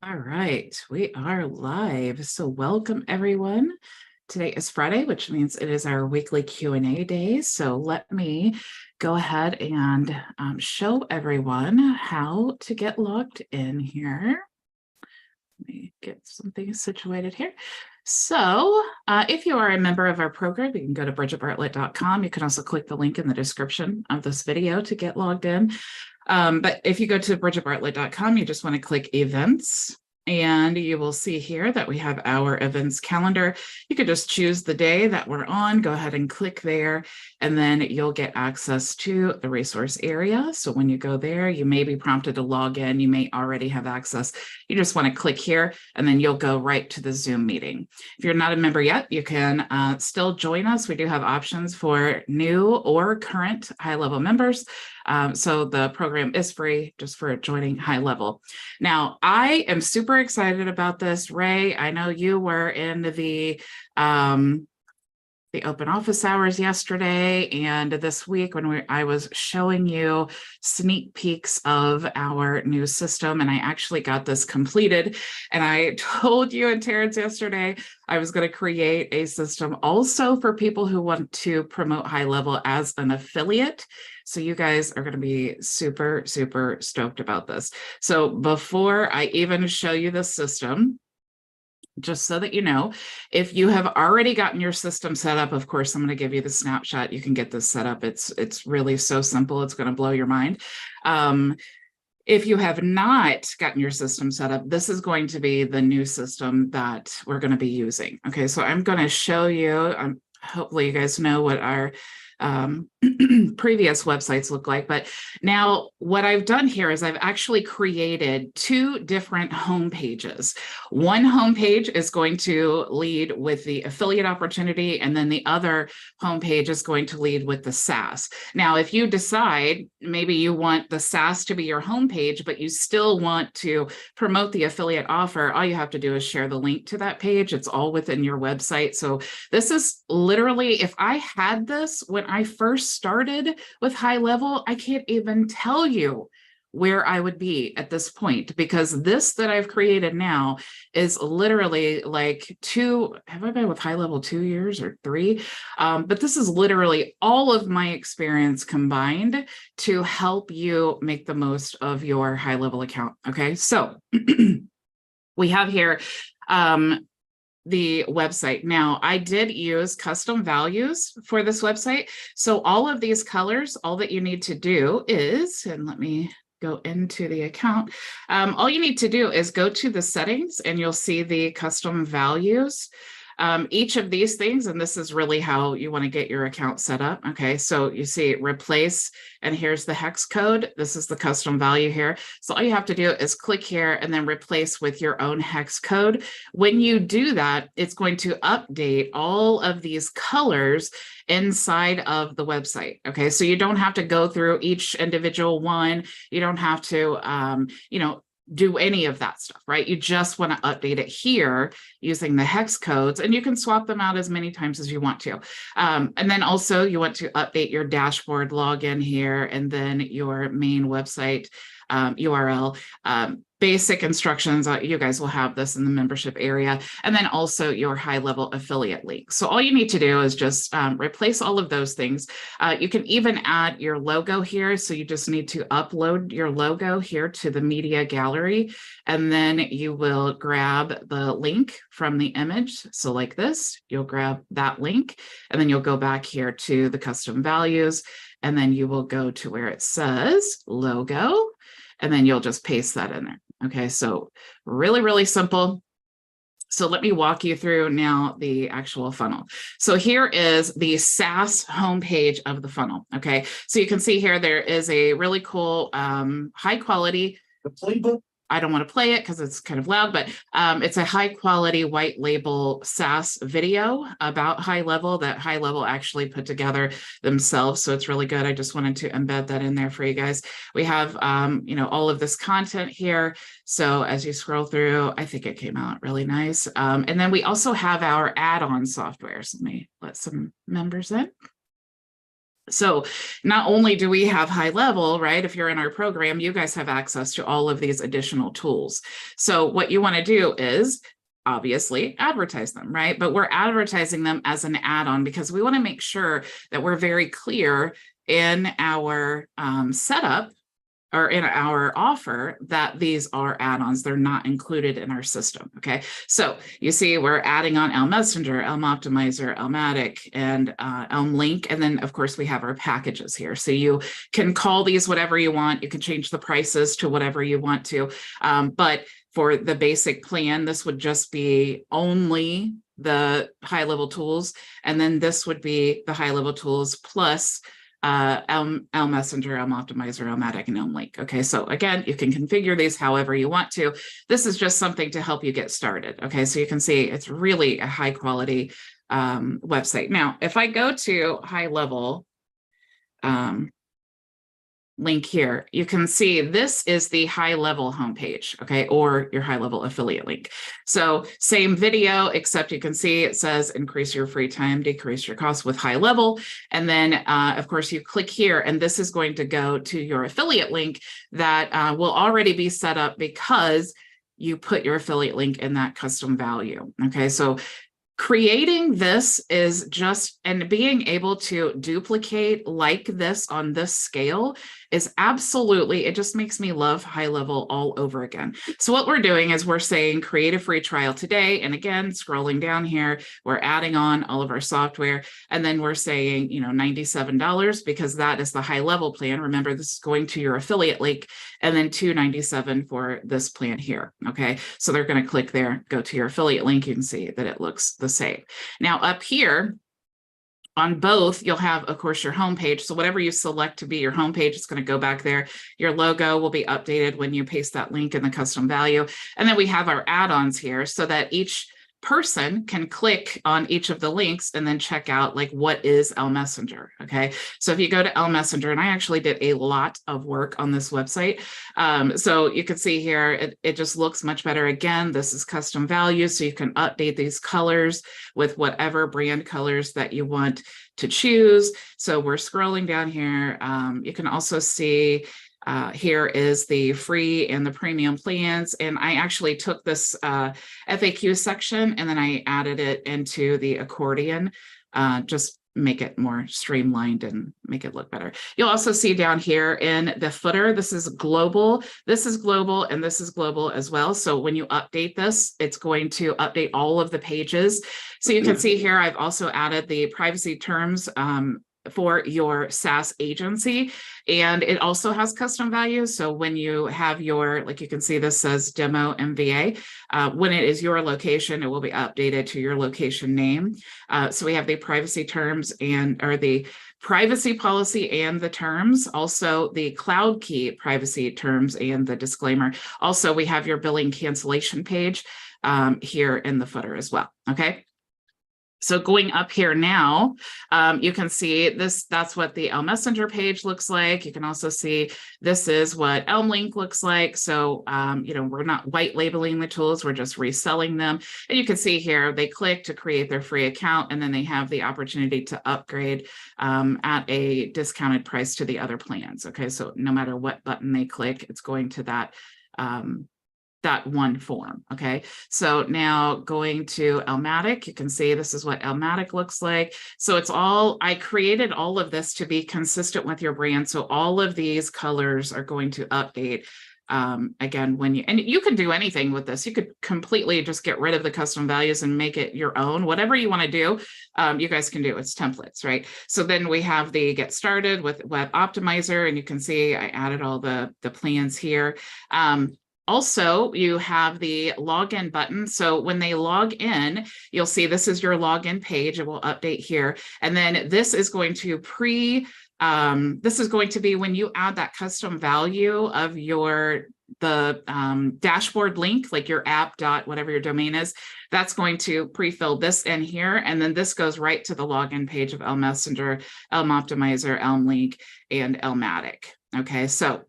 All right, we are live. So welcome everyone. Today is Friday, which means it is our weekly Q&A day. So let me go ahead and show everyone how to get logged in here. Let me get something situated here. So if you are a member of our program, you can go to bridgetbartlett.com. You can also click the link in the description of this video to get logged in. But if you go to bridgetbartlett.com, you just want to click events. And you will see here that we have our events calendar. You could just choose the day that we're on, go ahead and click there, and then you'll get access to the resource area. So when you go there, you may be prompted to log in. You may already have access. You just want to click here, and then you'll go right to the Zoom meeting. If you're not a member yet, you can still join us. We do have options for new or current high-level members. So the program is free just for joining HighLevel. Now, I am super excited about this. Ray, I know you were in the open office hours yesterday and this week when I was showing you sneak peeks of our new system, and I actually got this completed. And I told you and Terrence yesterday I was going to create a system also for people who want to promote HighLevel as an affiliate. So you guys are going to be super, super stoked about this. So before I even show you the system, just so that you know, if you have already gotten your system set up, of course, I'm going to give you the snapshot. You can get this set up. It's really so simple. It's going to blow your mind. If you have not gotten your system set up, this is going to be the new system that we're going to be using. Okay, so I'm going to show you, hopefully you guys know what our previous websites look like. But now what I've done here is I've actually created two different home pages. One home page is going to lead with the affiliate opportunity, and then the other home page is going to lead with the SAAS. Now, if you decide maybe you want the SAAS to be your home page, but you still want to promote the affiliate offer, all you have to do is share the link to that page. It's all within your website. So this is literally, if I had this when I first started with HighLevel, I can't even tell you where I would be at this point, because this that I've created now is literally like have I been with HighLevel 2 years or 3? But this is literally all of my experience combined to help you make the most of your HighLevel account. Okay, so we have here the website. Now, I did use custom values for this website. So all of these colors, all that you need to do is, and let me go into the account. All you need to do is go to the settings and you'll see the custom values. Each of these things, and this is really how you want to get your account set up. Okay, so you see replace, and here's the hex code. This is the custom value here. So all you have to do is click here and then replace with your own hex code. When you do that, it's going to update all of these colors inside of the website. Okay, so you don't have to go through each individual one. You don't have to, do any of that stuff, right? You just want to update it here using the hex codes, and you can swap them out as many times as you want to. And then also you want to update your dashboard login here, and then your main website URL. Basic instructions, you guys will have this in the membership area, and then also your HighLevel affiliate link. So all you need to do is just replace all of those things. You can even add your logo here. So you just need to upload your logo here to the media gallery, and then you will grab the link from the image. So like this, you'll grab that link, and then you'll go back here to the custom values, and then you will go to where it says logo, and then you'll just paste that in there. Okay, so really, really simple. So let me walk you through now the actual funnel. So here is the SAAS homepage of the funnel. Okay, so you can see here there is a really cool high quality playbook. I don't want to play it because it's kind of loud, but it's a high quality white label SaaS video about HighLevel that HighLevel actually put together themselves. So it's really good. I just wanted to embed that in there for you guys. We have, all of this content here. So as you scroll through, I think it came out really nice. And then we also have our add-on software. So let me let some members in. So not only do we have HighLevel, right? If you're in our program, you guys have access to all of these additional tools. So what you want to do is obviously advertise them, right? But we're advertising them as an add-on because we want to make sure that we're very clear in our setup or in our offer that these are add-ons. They're not included in our system, okay? So you see we're adding on Elm Messenger, Elm Optimizer, Elmatic, and Elm Link. And then of course we have our packages here. So you can call these whatever you want. You can change the prices to whatever you want to. But for the basic plan, this would just be only the HighLevel tools. And then this would be the HighLevel tools plus Elm Messenger, Elm Optimizer, Elmatic, and Elm Link. Okay, so again, you can configure these however you want to. This is just something to help you get started. Okay, so you can see it's really a high quality website. Now, if I go to HighLevel link here, you can see this is the HighLevel homepage, okay, or your HighLevel affiliate link. So same video, except you can see it says increase your free time, decrease your costs with HighLevel. And then of course you click here and this is going to go to your affiliate link that will already be set up because you put your affiliate link in that custom value. Okay, so creating this is just, and being able to duplicate like this on this scale is absolutely, it just makes me love HighLevel all over again. So what we're doing is we're saying create a free trial today. And again, scrolling down here, we're adding on all of our software. And then we're saying, you know, $97 because that is the HighLevel plan. Remember, this is going to your affiliate link, and then $297 for this plan here. Okay, so they're going to click there, go to your affiliate link. You can see that it looks the same. Now up here, on both, you'll have, of course, your homepage. So whatever you select to be your homepage, it's going to go back there. Your logo will be updated when you paste that link in the custom value. And then we have our add-ons here so that each person can click on each of the links and then check out like what is Elm Messenger. Okay, so if you go to Elm Messenger, and I actually did a lot of work on this website, so you can see here it just looks much better. Again, this is custom values, so you can update these colors with whatever brand colors that you want to choose. So we're scrolling down here. You can also see here is the free and the premium plans. And I actually took this FAQ section and then I added it into the accordion, just make it more streamlined and make it look better. You'll also see down here in the footer, this is global, and this is global as well. So when you update this, it's going to update all of the pages. So you can see here, I've also added the privacy terms for your SaaS agency, and it also has custom values. So when you have your, like you can see this says demo MVA, when it is your location, it will be updated to your location name. So we have the privacy terms or the privacy policy and the terms, also the cloud key privacy terms and the disclaimer. Also, we have your billing cancellation page here in the footer as well, okay? So going up here now, you can see this, that's what the Elm Messenger page looks like. You can also see this is what Elm Link looks like. So, you know, we're not white labeling the tools, we're just reselling them. And you can see here, they click to create their free account, and then they have the opportunity to upgrade at a discounted price to the other plans. Okay, so no matter what button they click, it's going to that one form. Okay, so now going to Elmatic, you can see this is what Elmatic looks like. So it's all, I created all of this to be consistent with your brand. So all of these colors are going to update again when you, and you can do anything with this. You could completely just get rid of the custom values and make it your own. Whatever you want to do, you guys can do. It's templates, right? So then we have the get started with Web Optimizer, and you can see I added all the plans here. Also, you have the login button. So when they log in, you'll see this is your login page. It will update here. And then this is going to this is going to be when you add that custom value of the dashboard link, like your app dot whatever your domain is, that's going to pre-fill this in here. And then this goes right to the login page of Elm Messenger, Elm Optimizer, Elm Link, and Elmatic. Okay, so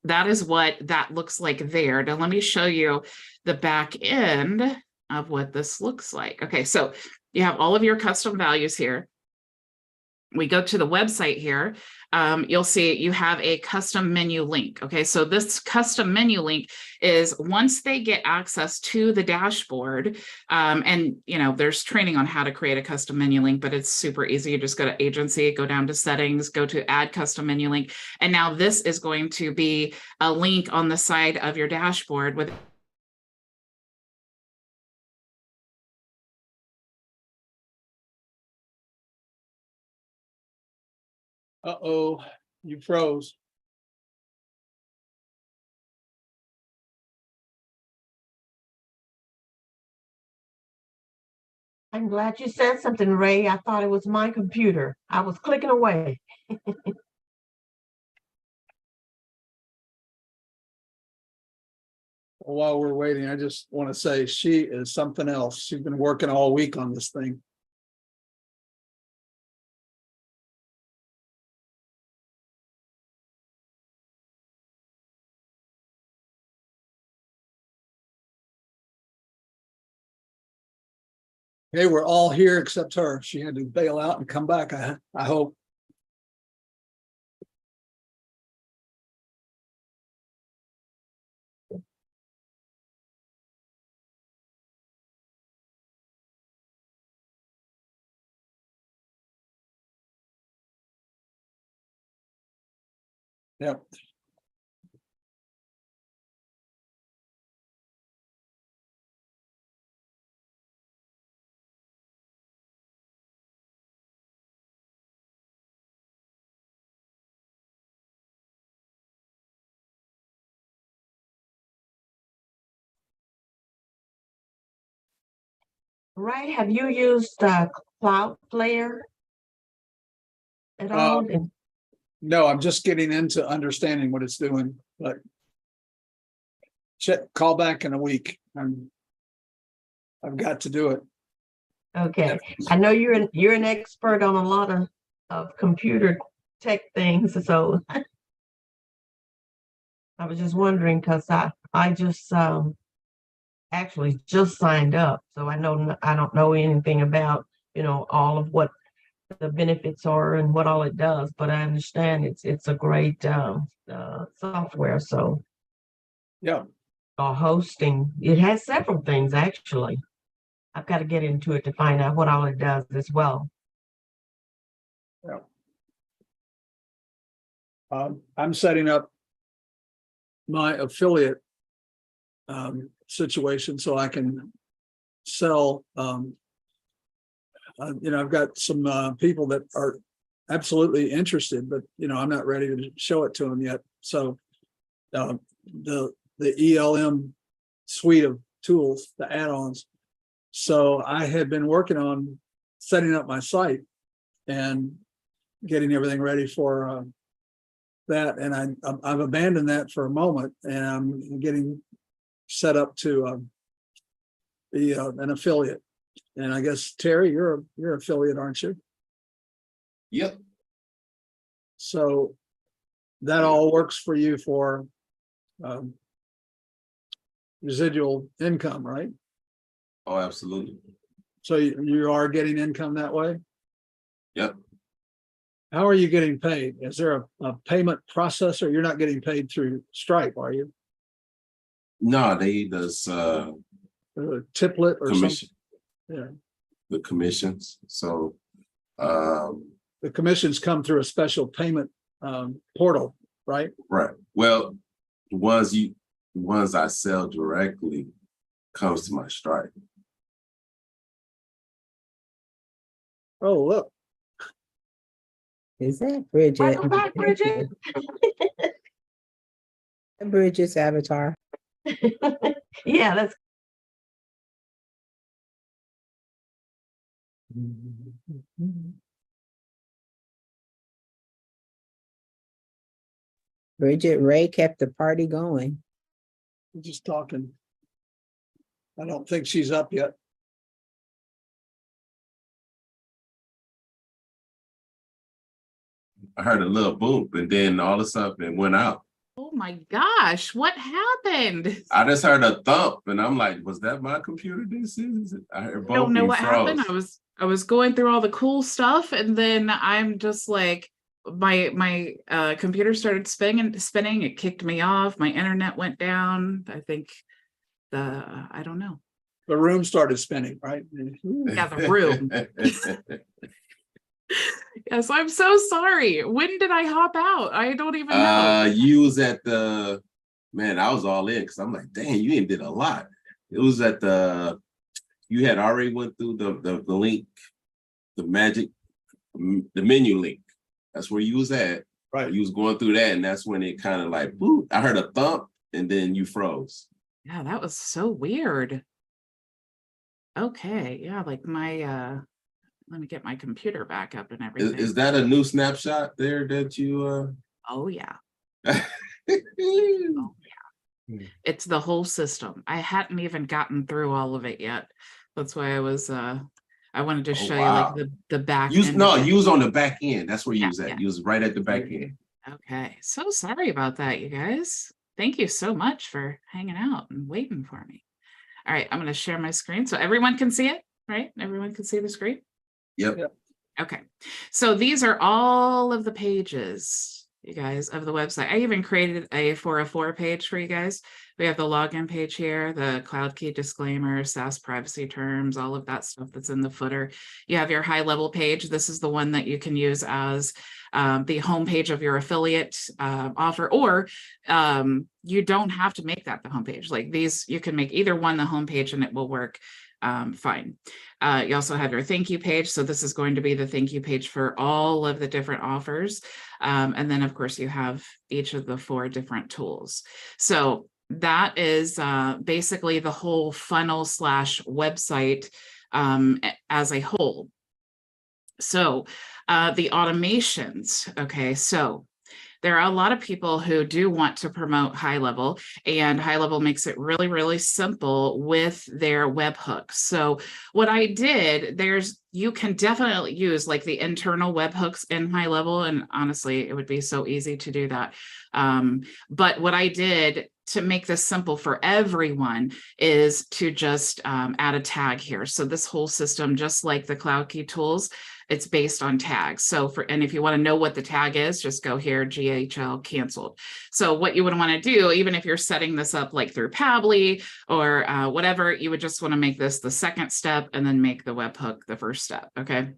that is what that looks like there. Now let me show you the back end of what this looks like. Okay, so you have all of your custom values here. we go to the website here, you'll see you have a custom menu link. Okay, so this custom menu link is once they get access to the dashboard, and there's training on how to create a custom menu link, but it's super easy. You just go to agency, go down to settings, go to add custom menu link. And now this is going to be a link on the side of your dashboard with Uh-oh, you froze. I'm glad you said something, Ray. I thought it was my computer. I was clicking away. While we're waiting, I just want to say she is something else. She's been working all week on this thing. Hey, we're all here except her. She had to bail out and come back, I hope. Yep. Ray, have you used Cloud Player at all? No, I'm just getting into understanding what it's doing, but call back in a week. I've got to do it. Okay, I know you're an expert on a lot of computer tech things, so I was just wondering because I just actually just signed up, so I don't know anything about all of what the benefits are and what all it does, but I understand it's a great software. So yeah, hosting, it has several things actually. I've got to get into it to find out what all it does as well. Yeah. I'm setting up my affiliate situation so I can sell. I've got some people that are absolutely interested, but I'm not ready to show it to them yet. So the ELM suite of tools, the add-ons. So I had been working on setting up my site and getting everything ready for that, and I've abandoned that for a moment, and I'm getting set up to be an affiliate. And I guess Terry, you're an affiliate, aren't you? Yep. So that all works for you for residual income, right? Oh, absolutely. So you are getting income that way? Yep. How are you getting paid? Is there a payment processor? You're not getting paid through Stripe, are you? No, they does A tiplet or commission. something? Yeah. The commissions. So The commissions come through a special payment portal, right? right. Well, the ones I sell directly comes to my Stripe. Oh, look. Is that Bridget? Welcome back, Bridget. Bridget's avatar. Yeah, that's Bridget, Ray kept the party going. We're just talking. I don't think she's up yet. I heard a little boom, and then all of a sudden it went out. Oh my gosh, what happened? I just heard a thump, and I'm like, "Was that my computer?" This is. I heard I don't both know of you what froze. happened. I was going through all the cool stuff, and then I'm just like, my computer started spinning. It kicked me off. My internet went down. I think I don't know. The room started spinning, right? Yeah, the room. Yes, I'm so sorry. When did I hop out? I don't even know. You was at the, man, I was all in because I'm like, dang, you ain't did a lot. It was at you had already went through the link, the menu link. That's where you was at. Right. You was going through that, and that's when it kind of like, boop, I heard a thump, and then you froze. Yeah, that was so weird. Okay, yeah, like my let me get my computer back up and everything. Is that a new snapshot there that you Oh yeah. uh Oh yeah. It's the whole system. I hadn't even gotten through all of it yet. That's why I wanted to Oh, show wow. you like the back You end. no, of it. you was on the back end. That's where you Yeah, was at. yeah. You was right at the back end. Okay, so sorry about that, you guys. Thank you so much for hanging out and waiting for me. All right, I'm going to share my screen so everyone can see it, right? Everyone can see the screen. Yep. Okay, so these are all of the pages, you guys, of the website. I even created a 404 page for you guys. We have the login page here, the cloud key disclaimer, SaaS privacy terms, all of that stuff that's in the footer. You have your HighLevel page. This is the one that you can use as the homepage of your affiliate offer, or you don't have to make that the homepage. Like these, you can make either one the homepage and it will work fine. You also have your thank you page. So this is going to be the thank you page for all of the different offers. And then of course you have each of the 4 different tools. So that is basically the whole funnel / website as a whole. So the automations, okay, so there are a lot of people who do want to promote HighLevel, and HighLevel makes it really, really simple with their webhooks. So what I did, you can definitely use like the internal webhooks in HighLevel, and honestly, it would be so easy to do that. But what I did to make this simple for everyone is to just add a tag here. So this whole system, just like the Cloud Key tools, it's based on tags. So and if you want to know what the tag is, just go here, GHL canceled. So what you would want to do, even if you're setting this up like through Pably or whatever, you would just want to make this the second step and then make the webhook the first step, okay?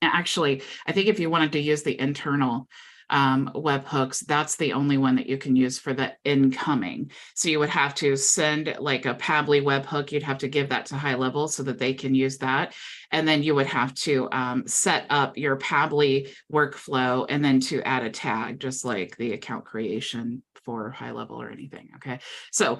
Actually, I think if you wanted to use the internal webhooks, that's the only one that you can use for the incoming. So you would have to send like a Pably webhook. You'd have to give that to HighLevel so that they can use that. And then you would have to set up your Pably workflow and then to add a tag, just like the account creation for HighLevel or anything. Okay, so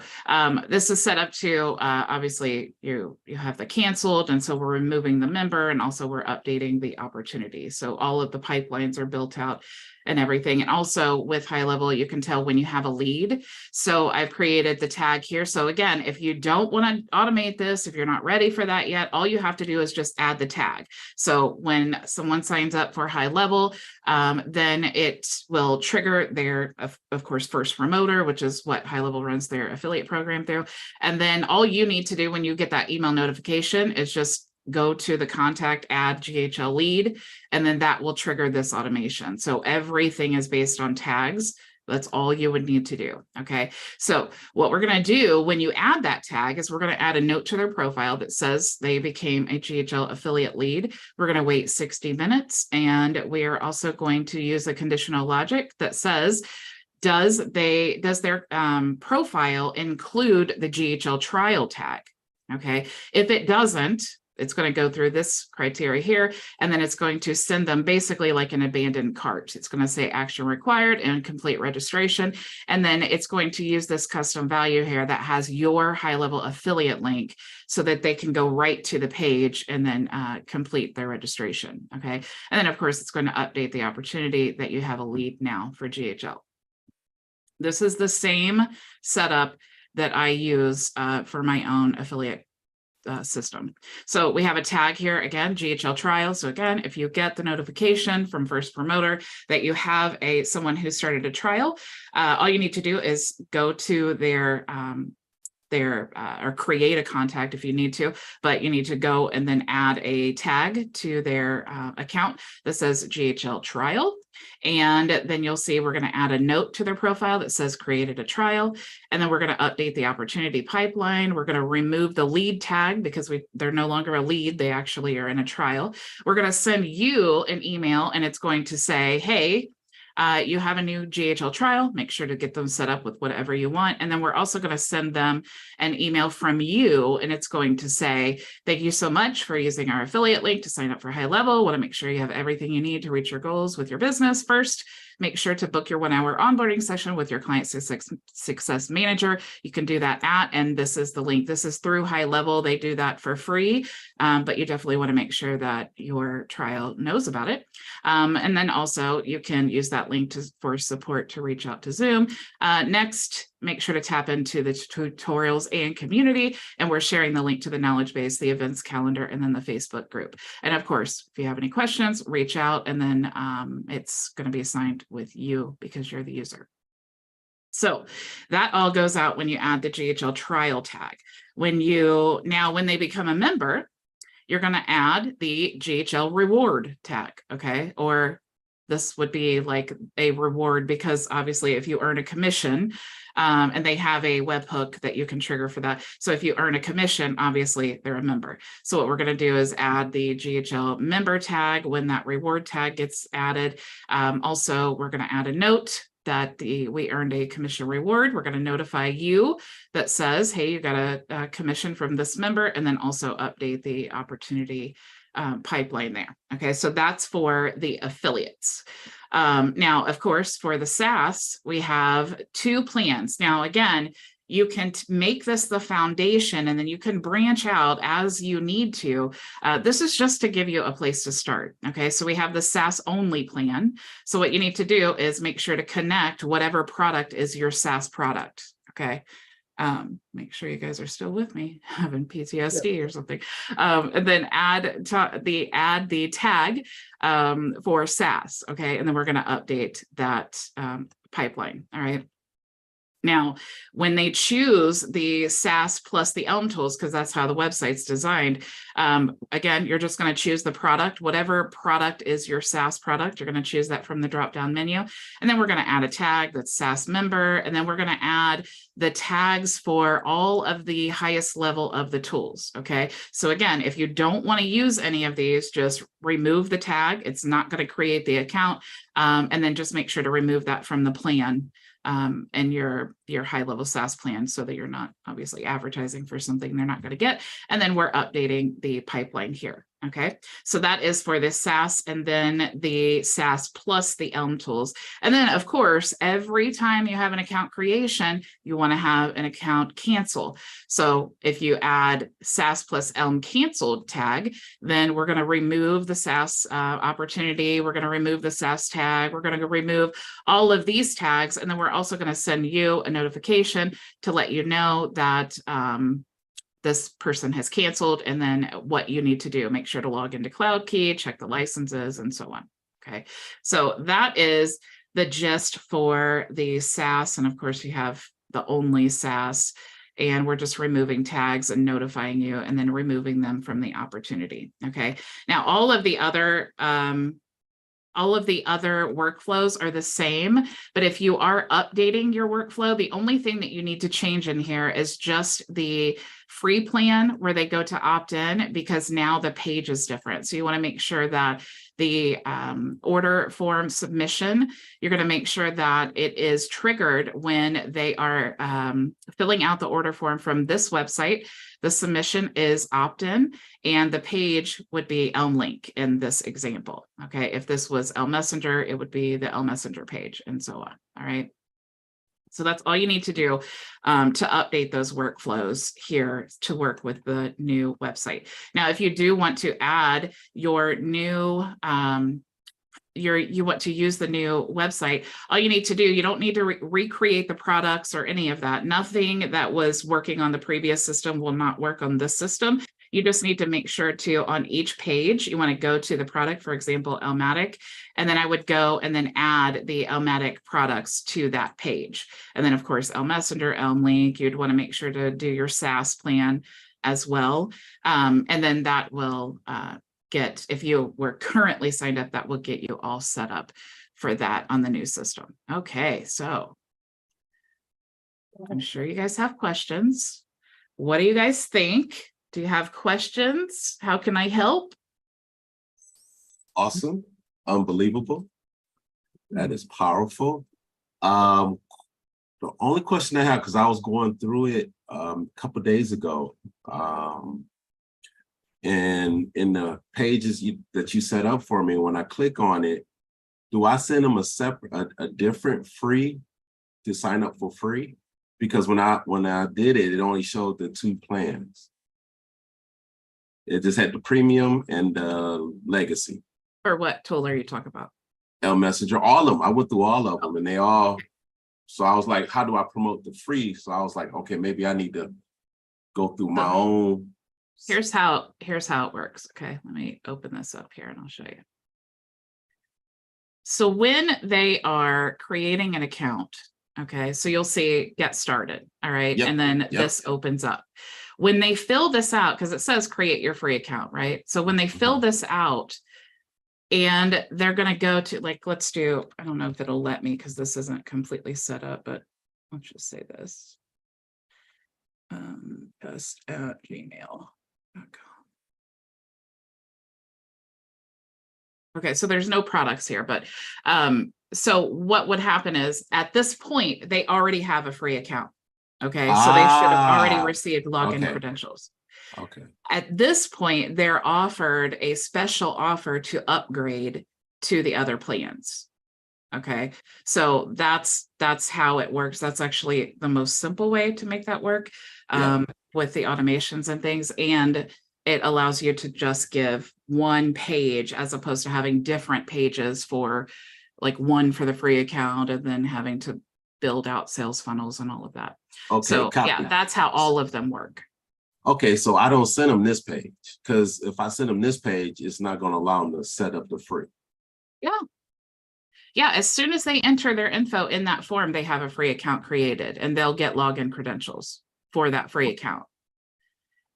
this is set up to obviously you have the canceled, and so we're removing the member, and also we're updating the opportunity. So all of the pipelines are built out and everything. And also with HighLevel, you can tell when you have a lead. So I've created the tag here. So again, if you don't want to automate this, if you're not ready for that yet, all you have to do is just add the tag. So when someone signs up for HighLevel, then it will trigger their, of course, first promoter, which is what HighLevel runs their affiliate program through. And then all you need to do when you get that email notification is just go to the contact, add GHL lead, and then that will trigger this automation. So everything is based on tags. That's all you would need to do. Okay. So what we're going to do when you add that tag is we're going to add a note to their profile that says they became a GHL affiliate lead. We're going to wait 60 minutes. And we are also going to use a conditional logic that says, does their profile include the GHL trial tag? Okay. If it doesn't, it's going to go through this criteria here, and then it's going to send them basically like an abandoned cart. It's going to say action required and complete registration. And then it's going to use this custom value here that has your HighLevel affiliate link so that they can go right to the page and then complete their registration. Okay. And then of course, it's going to update the opportunity that you have a lead now for GHL. This is the same setup that I use for my own affiliate system. So we have a tag here again, GHL trial. So again, if you get the notification from first promoter that you have someone who started a trial, all you need to do is go to their their or create a contact if you need to, but you need to go and then add a tag to their account that says GHL trial. And then you'll see we're going to add a note to their profile that says created a trial. And then we're going to update the opportunity pipeline. We're going to remove the lead tag because they're no longer a lead. They actually are in a trial. We're going to send you an email and it's going to say, hey, you have a new GHL trial, make sure to get them set up with whatever you want. And then we're also going to send them an email from you, and it's going to say, thank you so much for using our affiliate link to sign up for HighLevel. Want to make sure you have everything you need to reach your goals with your business. First, make sure to book your 1-hour onboarding session with your client success manager. You can do that and this is the link. This is through HighLevel. They do that for free, but you definitely want to make sure that your trial knows about it. And then also you can use that link for support to reach out to Zoom. Next, make sure to tap into the tutorials and community. And we're sharing the link to the knowledge base, the events calendar, and then the Facebook group. And of course, if you have any questions, reach out, and then it's going to be assigned with you because you're the user. So that all goes out when you add the GHL trial tag. When they become a member, you're going to add the GHL reward tag, okay? Or this would be like a reward because obviously if you earn a commission, and they have a webhook that you can trigger for that. So if you earn a commission, obviously they're a member. So what we're going to do is add the GHL member tag when that reward tag gets added. Also, we're going to add a note that we earned a commission reward. We're going to notify you that says, hey, you got a commission from this member, and then also update the opportunity pipeline there. Okay, so that's for the affiliates. Now, of course, for the SaaS, we have 2 plans. Now, again, you can make this the foundation and then you can branch out as you need to. This is just to give you a place to start. Okay, so we have the SaaS only plan. So what you need to do is make sure to connect whatever product is your SaaS product. Okay. Make sure you guys are still with me, having PTSD or something, and then add the tag for SaaS. Okay, and then we're going to update that pipeline. All right. Now, when they choose the SaaS plus the Elm tools, because that's how the website's designed, again, you're just going to choose the product, whatever product is your SaaS product, you're going to choose that from the drop-down menu. And then we're going to add a tag that's SaaS member. And then we're going to add the tags for all of the highest level of the tools. Okay. So again, if you don't want to use any of these, just remove the tag. It's not going to create the account. And then just make sure to remove that from the plan. And your high-level SaaS plan so that you're not obviously advertising for something they're not going to get. And then we're updating the pipeline here. Okay, so that is for the SaaS and then the SaaS plus the Elm tools. And then of course, every time you have an account creation, you want to have an account cancel. So if you add SaaS plus Elm canceled tag, then we're going to remove the SaaS opportunity. We're going to remove the SaaS tag. We're going to remove all of these tags. And then we're also going to send you a notification to let you know that this person has canceled, and then what you need to do. Make sure to log into Cloud Key, check the licenses, and so on. Okay, so that is the gist for the SaaS. And of course, you have the only SaaS, and we're just removing tags and notifying you, and then removing them from the opportunity. Okay, now all of the other workflows are the same, but if you are updating your workflow, the only thing that you need to change in here is just the free plan where they go to opt in, because now the page is different. So you want to make sure that the order form submission, you're going to make sure that it is triggered when they are filling out the order form from this website. The submission is opt-in, and the page would be Elm Link in this example. Okay, if this was Elm Messenger, it would be the Elm Messenger page, and so on. All right. So that's all you need to do to update those workflows here to work with the new website. Now, if you do want to add your new you want to use the new website, all you need to do, you don't need to recreate the products or any of that. Nothing that was working on the previous system will not work on this system. You just need to make sure to, on each page, you want to go to the product, for example, Elmatic, and then I would go and then add the Elmatic products to that page. And then of course, Elm Messenger, Elm Link, you'd want to make sure to do your SAAS plan as well. And then that will get, if you were currently signed up, that will get you all set up for that on the new system. Okay, so I'm sure you guys have questions. What do you guys think? Do you have questions? How can I help? Awesome. Unbelievable. That is powerful. The only question I have, because I was going through it a couple of days ago, and in the pages that you set up for me, when I click on it, do I send them a different free to sign up for free? Because when I did it, it only showed the 2 plans. It just had the premium and the legacy. Or what tool are you talking about? Elm Messenger, all of them. I went through all of them, and they all. So I was like, how do I promote the free? So I was like, okay, maybe I need to go through my own. Here's how it works. Okay, let me open this up here and I'll show you. So when they are creating an account, okay, so you'll see get started, all right? Yep, And then yep. this opens up. When they fill this out, because it says create your free account, right? So when they fill this out and they're going to go to, like, let's do, I don't know if it'll let me because this isn't completely set up, but let's just say this. Pest@gmail.com. Okay, so there's no products here, but so what would happen is at this point, they already have a free account. Okay, so they should have already received login credentials. Okay. At this point, they're offered a special offer to upgrade to the other plans. Okay, so that's how it works. That's actually the most simple way to make that work with the automations and things. And it allows you to just give one page as opposed to having different pages for like one for the free account and then having to build out sales funnels and all of that. Okay. So yeah, that's how all of them work. Okay, so I don't send them this page because if I send them this page, it's not going to allow them to set up the free. Yeah, as soon as they enter their info in that form, they have a free account created and they'll get login credentials for that free account.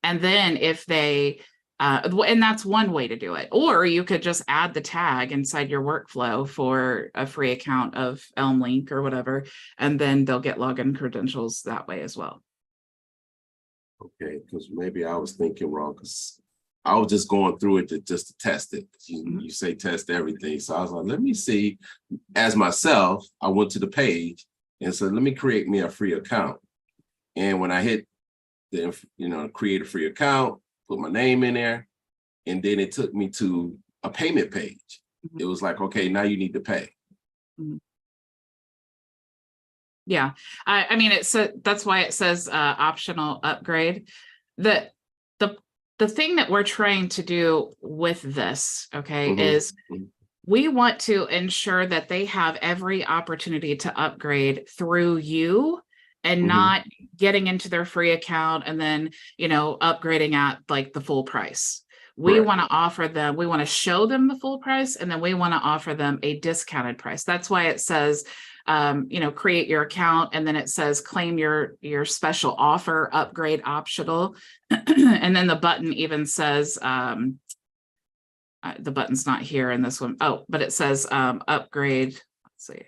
And then if they, and that's one way to do it, or you could just add the tag inside your workflow for a free account of Elm Link or whatever, and then they'll get login credentials that way as well. Okay, because maybe I was thinking wrong because I was just going through it just to test it. You say test everything. So I was like, let me see. As myself, I went to the page and said, let me create me a free account. And when I hit the, create a free account, put my name in there, and then it took me to a payment page. It was like, okay, now you need to pay. Yeah, I mean, that's why it says optional upgrade. The thing that we're trying to do with this, okay, is we want to ensure that they have every opportunity to upgrade through you and not getting into their free account and then, upgrading at like the full price. We want to offer them, we want to show them the full price, and then we want to offer them a discounted price. That's why it says, create your account, and then it says claim your special offer, upgrade optional. And then the button even says, the button's not here in this one. Oh, but it says upgrade. Let's see.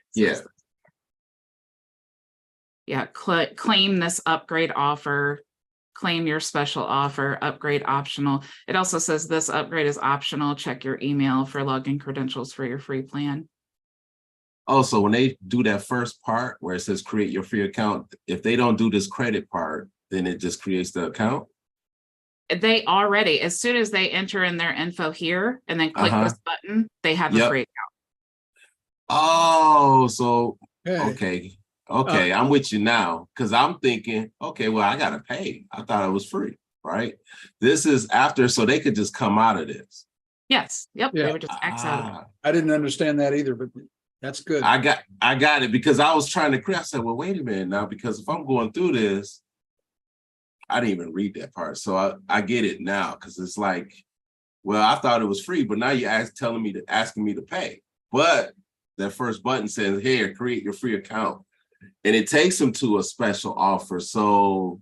Claim this upgrade offer, claim your special offer, upgrade optional. It also says this upgrade is optional. Check your email for login credentials for your free plan. Oh, so when they do that first part where it says create your free account, if they don't do this credit part, then it just creates the account? They already, as soon as they enter in their info here and then click this button, they have a free account. Oh, so, Hey. okay, I'm with you now. Because I'm thinking, okay, well, I got to pay. I thought it was free, right? This is after, so they could just come out of this. Yes, yep, Yeah. they would just X out. I didn't understand that either, but that's good. I got it because I was trying to create. I said, well, wait a minute now, because if I'm going through this, I didn't even read that part. So I get it now, because it's like, well, I thought it was free, but now you're asking me to pay. But that first button says, here, create your free account. And it takes them to a special offer. So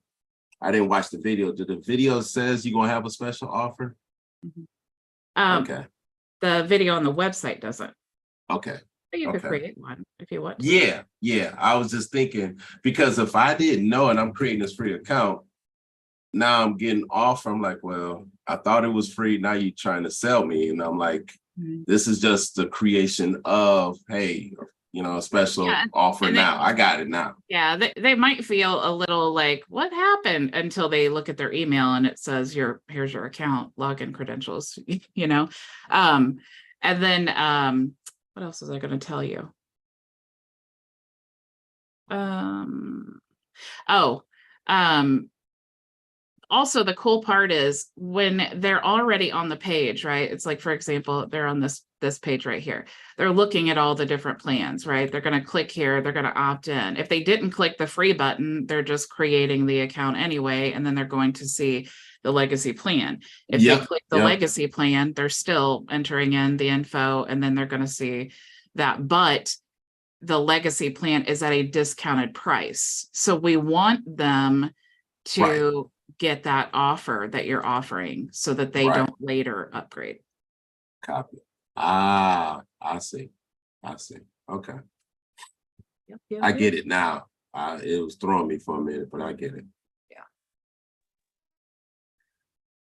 I didn't watch the video. Did the video says you're gonna have a special offer? Okay. The video on the website doesn't. Okay. But you could Okay. create one if you want to. Yeah. I was just thinking, because if I didn't know and I'm creating this free account, now I'm getting off. I'm like, well, I thought it was free. Now you're trying to sell me. And I'm like, this is just the creation of, hey, a special offer now. I got it now. Yeah, they might feel a little like, what happened, until they look at their email and it says here's your account login credentials, and then what else was I going to tell you? Also, the cool part is when they're already on the page, right? It's like, for example, they're on this page right here. They're looking at all the different plans, right? They're going to click here. They're going to opt in. If they didn't click the free button, they're just creating the account anyway, and then they're going to see the legacy plan. If they click the legacy plan, they're still entering in the info, and then they're going to see that. But the legacy plan is at a discounted price. So we want them to get that offer that you're offering so that they don't later upgrade. Copy. I see. Okay. Yep, I get it now. It was throwing me for a minute, but I get it. Yeah.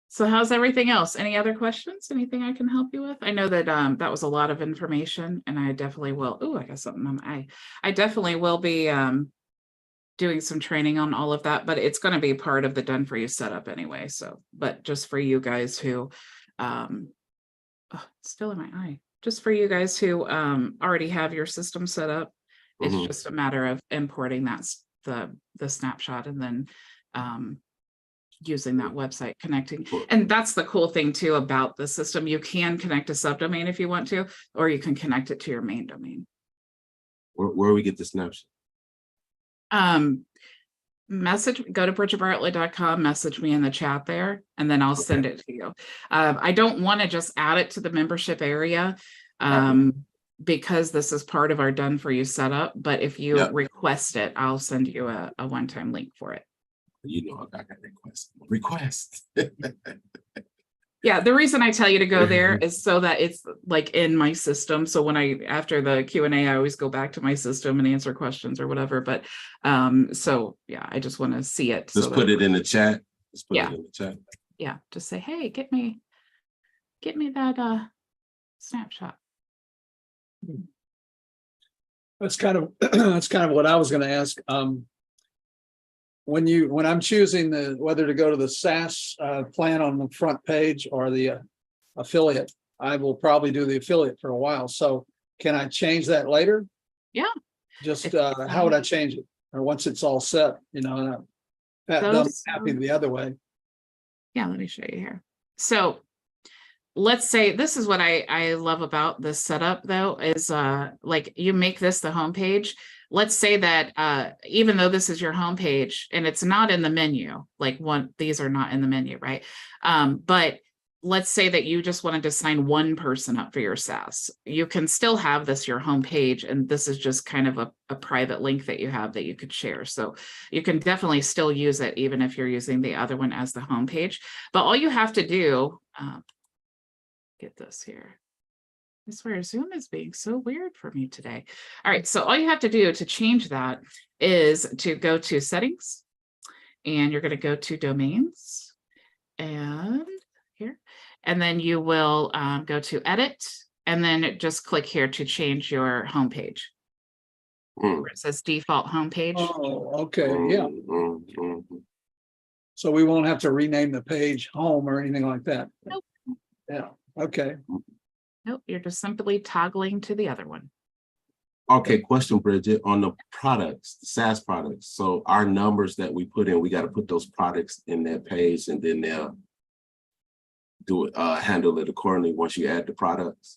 So how's everything else? Any other questions? Anything I can help you with? I know that that was a lot of information, and I definitely will. Oh, I got something on my eye. I definitely will be doing some training on all of that, but it's going to be part of the done for you setup anyway. So, but just for you guys who, it's still in my eye, just for you guys who already have your system set up, it's just a matter of importing the snapshot and then using that website, connecting. And that's the cool thing too about the system. You can connect a subdomain if you want to, or you can connect it to your main domain. Where we get the snapshot? Go to bridgetbartlett.com, message me in the chat there, and then I'll send it to you. I don't want to just add it to the membership area because this is part of our done for you setup. But if you request it, I'll send you a one-time link for it. I got request. Yeah, the reason I tell you to go there is so that it's like in my system. So when after the Q&A, I always go back to my system and answer questions or whatever. But so yeah, I just want to see it. Just put it in the chat. It in the chat. Yeah, just say, hey, get me that snapshot. That's kind of what I was going to ask. When I'm choosing whether to go to the SAAS plan on the front page or the affiliate, I will probably do the affiliate for a while. So can I change that later? Yeah. Just how would I change it? Or once it's all set, and I'm happy the other way. Yeah, let me show you here. So let's say this is what I love about this setup though, is like you make this the homepage. Let's say that even though this is your homepage and it's not in the menu, like these are not in the menu, right? But let's say that you just wanted to sign one person up for your SAAS. You can still have this your homepage, and this is just kind of a private link that you have that you could share. So you can definitely still use it even if you're using the other one as the homepage. But all you have to do, get this here. I swear Zoom is being so weird for me today. All right, so all you have to do to change that is to go to settings, and you're going to go to domains, and here, and then you will go to edit, and then just click here to change your homepage. Where it says default homepage. Oh, okay, yeah. So we won't have to rename the page home or anything like that. Nope. Yeah. Okay. Nope, you're just simply toggling to the other one. Okay, question, Bridget, on the products, the SaaS products. So our numbers that we put in, we got to put those products in that page, and then they'll do it, handle it accordingly once you add the products.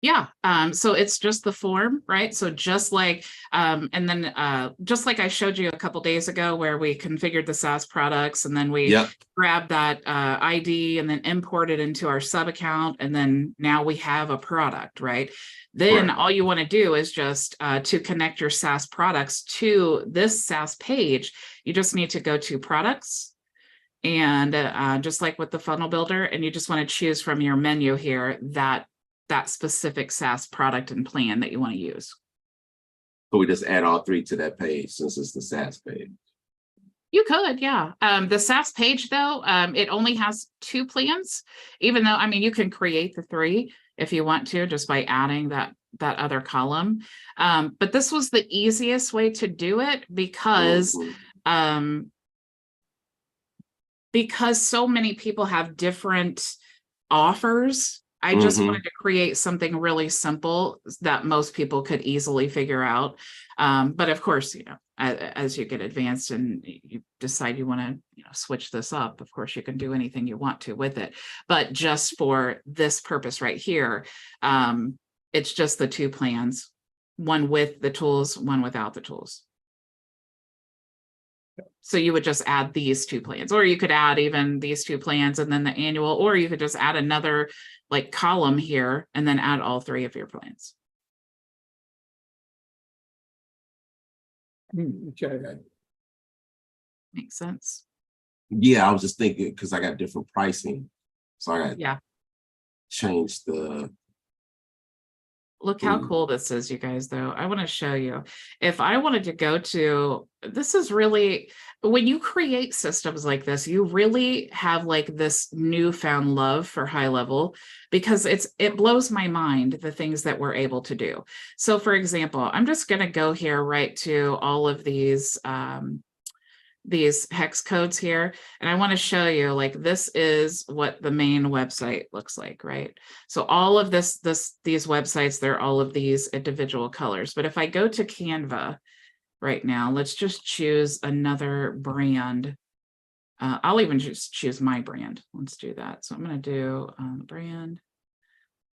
Yeah, so it's just the form, right? So just like, and then just like I showed you a couple days ago where we configured the SaaS products and then we Yep. grabbed that ID and then import it into our sub account. And then now we have a product, right? Then Correct. all you want to do is just to connect your SaaS products to this SaaS page, you just need to go to products. And just like with the funnel builder, and you just want to choose from your menu here that specific SaaS product and plan that you want to use. So we just add all three to that page since it's the SaaS page. You could, yeah. The SaaS page though, it only has 2 plans, even though, I mean, you can create the 3 if you want to, just by adding that other column. But this was the easiest way to do it because so many people have different offers. I just wanted to create something really simple that most people could easily figure out. But of course, you know, as you get advanced and you decide you want to, you know, switch this up, of course, you can do anything you want to with it. But just for this purpose right here, it's just the 2 plans, one with the tools, one without the tools. So you would just add these 2 plans, or you could add even these 2 plans and then the annual, or you could just add another like column here and then add all 3 of your plans. Okay. Makes sense. Yeah, I was just thinking because I got different pricing, so I got change the. Look how cool this is, you guys, though. I want to show you. If I wanted to go to, this is really, when you create systems like this, you really have like this newfound love for HighLevel because it blows my mind, the things that we're able to do. So for example, I'm just going to go here right to all of these hex codes here. And I want to show you, like, this is what the main website looks like, right? So all of these websites, they're all of these individual colors. But if I go to Canva right now, let's just choose another brand. I'll even just choose my brand. Let's do that. So I'm going to do brand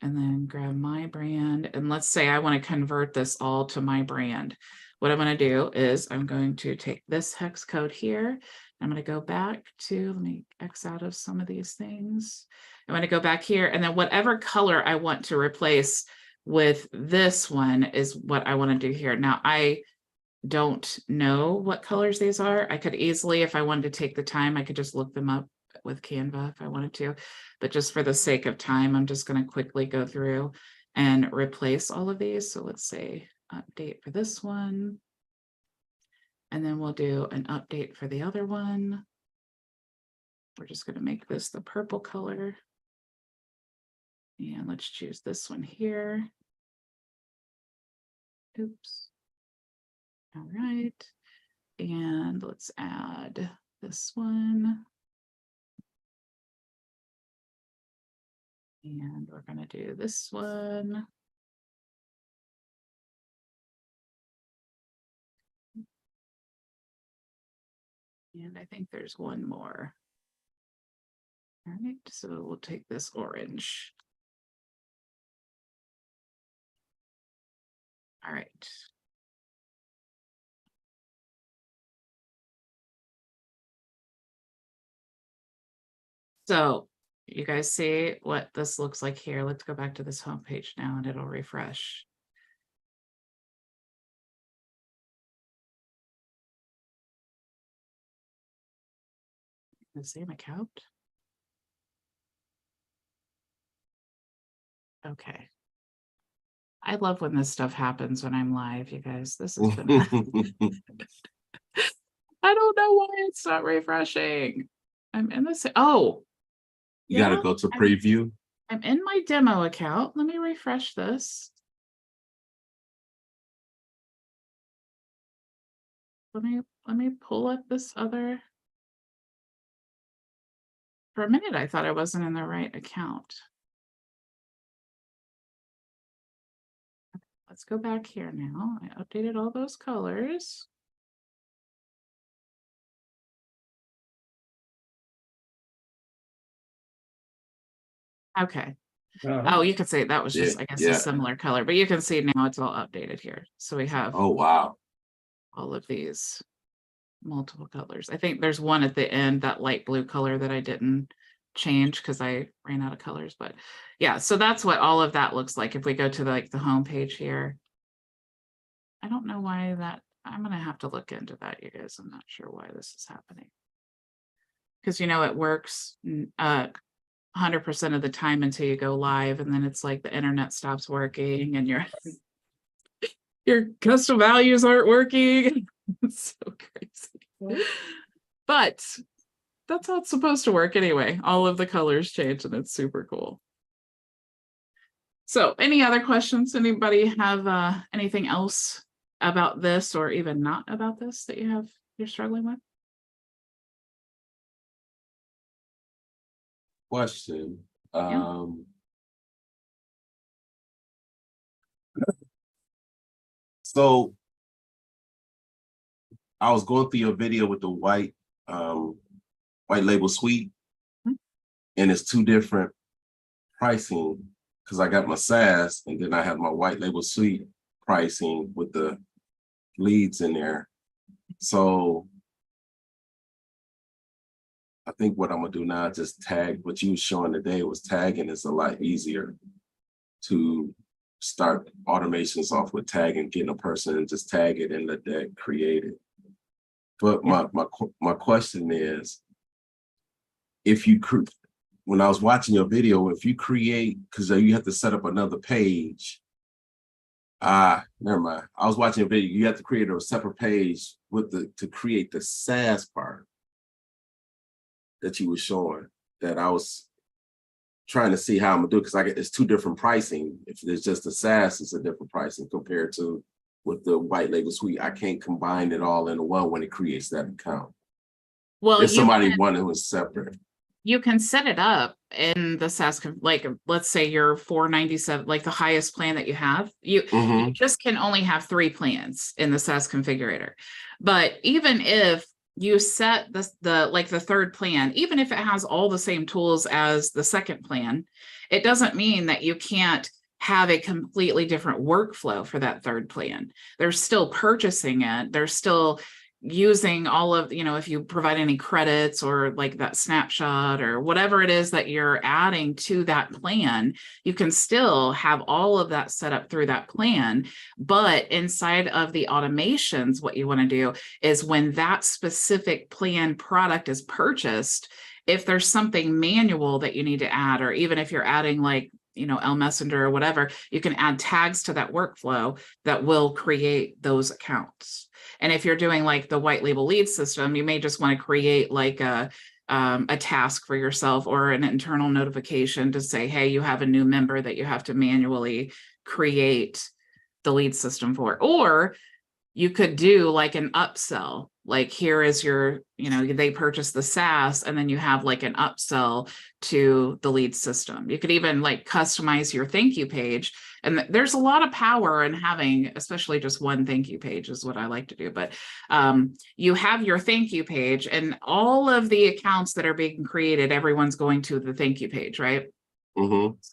and then grab my brand. And let's say I want to convert this all to my brand. What I'm going to do is I'm going to take this hex code here. I'm going to go back to, let me X out of some of these things. I'm going to go back here, and then whatever color I want to replace with this one is what I want to do here. Now, I don't know what colors these are. I could easily, if I wanted to take the time, I could just look them up with Canva if I wanted to. But just for the sake of time, I'm just going to quickly go through and replace all of these. So let's say update for this one. And then we'll do an update for the other one. We're just going to make this the purple color. And let's choose this one here. Oops. All right. And let's add this one. And we're going to do this one. And I think there's one more. All right, so we'll take this orange. All right. So you guys see what this looks like here. Let's go back to this homepage now and it'll refresh. The same account. Okay. I love when this stuff happens when I'm live, you guys. This has been I don't know why it's not refreshing. I'm in this. Oh, You got to go to preview. I'm in my demo account. Let me refresh this. Let me pull up this other. For a minute, I thought I wasn't in the right account. Let's go back here now. I updated all those colors. Okay. Oh, you could say that was just, Yeah, I guess, yeah. a similar color, but you can see now it's all updated here. So we have Oh, wow. all of these multiple colors. I think there's one at the end, that light blue color that I didn't change because I ran out of colors. But yeah, so that's what all of that looks like. If we go to the home page here, I don't know why that, I'm gonna have to look into that, you guys. I'm not sure why this is happening. Because it works 100% of the time until you go live, and then it's like the internet stops working and your custom values aren't working. It's so crazy. But that's how it's supposed to work anyway. All of the colors change and it's super cool. So any other questions? Anybody have anything else about this, or even not about this, that you're struggling with? Question. Yeah. So I was going through your video with the white label suite, and it's two different pricing because I got my SAAS and then I have my white label suite pricing with the leads in there. So I think what I'm gonna do now is just tag what you were showing today. Was tagging is a lot easier to start automations off with tagging, getting a person and just tag it and let that create it. But my question is, if you when I was watching your video, if you create, because you have to set up another page. Never mind. I was watching a video. You have to create a separate page to create the SaaS part that you were showing. That I was trying to see how I'm gonna do, because it's two different pricing. If there's just a SaaS, it's a different pricing compared to with the white label suite. I can't combine it all into one when it creates that account. Well, if somebody wanted it was separate. You can set it up in the SaaS, like let's say you're $497, like the highest plan that you have. You just can only have 3 plans in the SaaS configurator. But even if you set the third plan, even if it has all the same tools as the second plan, it doesn't mean that you can't have a completely different workflow for that third plan. They're still purchasing it. They're still using all of, if you provide any credits or like that snapshot or whatever it is that you're adding to that plan, you can still have all of that set up through that plan. But inside of the automations, what you want to do is when that specific plan product is purchased, if there's something manual that you need to add, or even if you're adding like L Messenger or whatever, you can add tags to that workflow that will create those accounts. And if you're doing like the white label lead system, you may just want to create like a task for yourself or an internal notification to say, hey, you have a new member that you have to manually create the lead system for. Or you could do like an upsell, like here is your, they purchase the SaaS and then you have like an upsell to the lead system. You could even like customize your thank you page. And there's a lot of power in having, especially just one thank you page is what I like to do. But you have your thank you page and all of the accounts that are being created, everyone's going to the thank you page, right?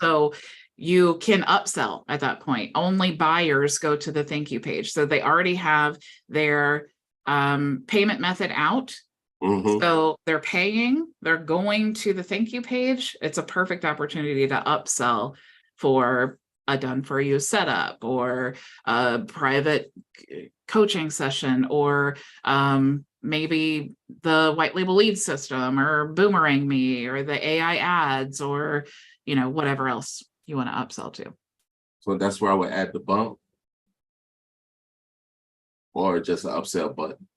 So you can upsell at that point. Only buyers go to the thank you page. So they already have their payment method out. So they're paying, they're going to the thank you page. It's a perfect opportunity to upsell for a done for you setup or a private coaching session, or maybe the white label lead system or Boomerang Me or the AI ads, or whatever else you want to upsell to. So that's where I would add the bump, or just an upsell button.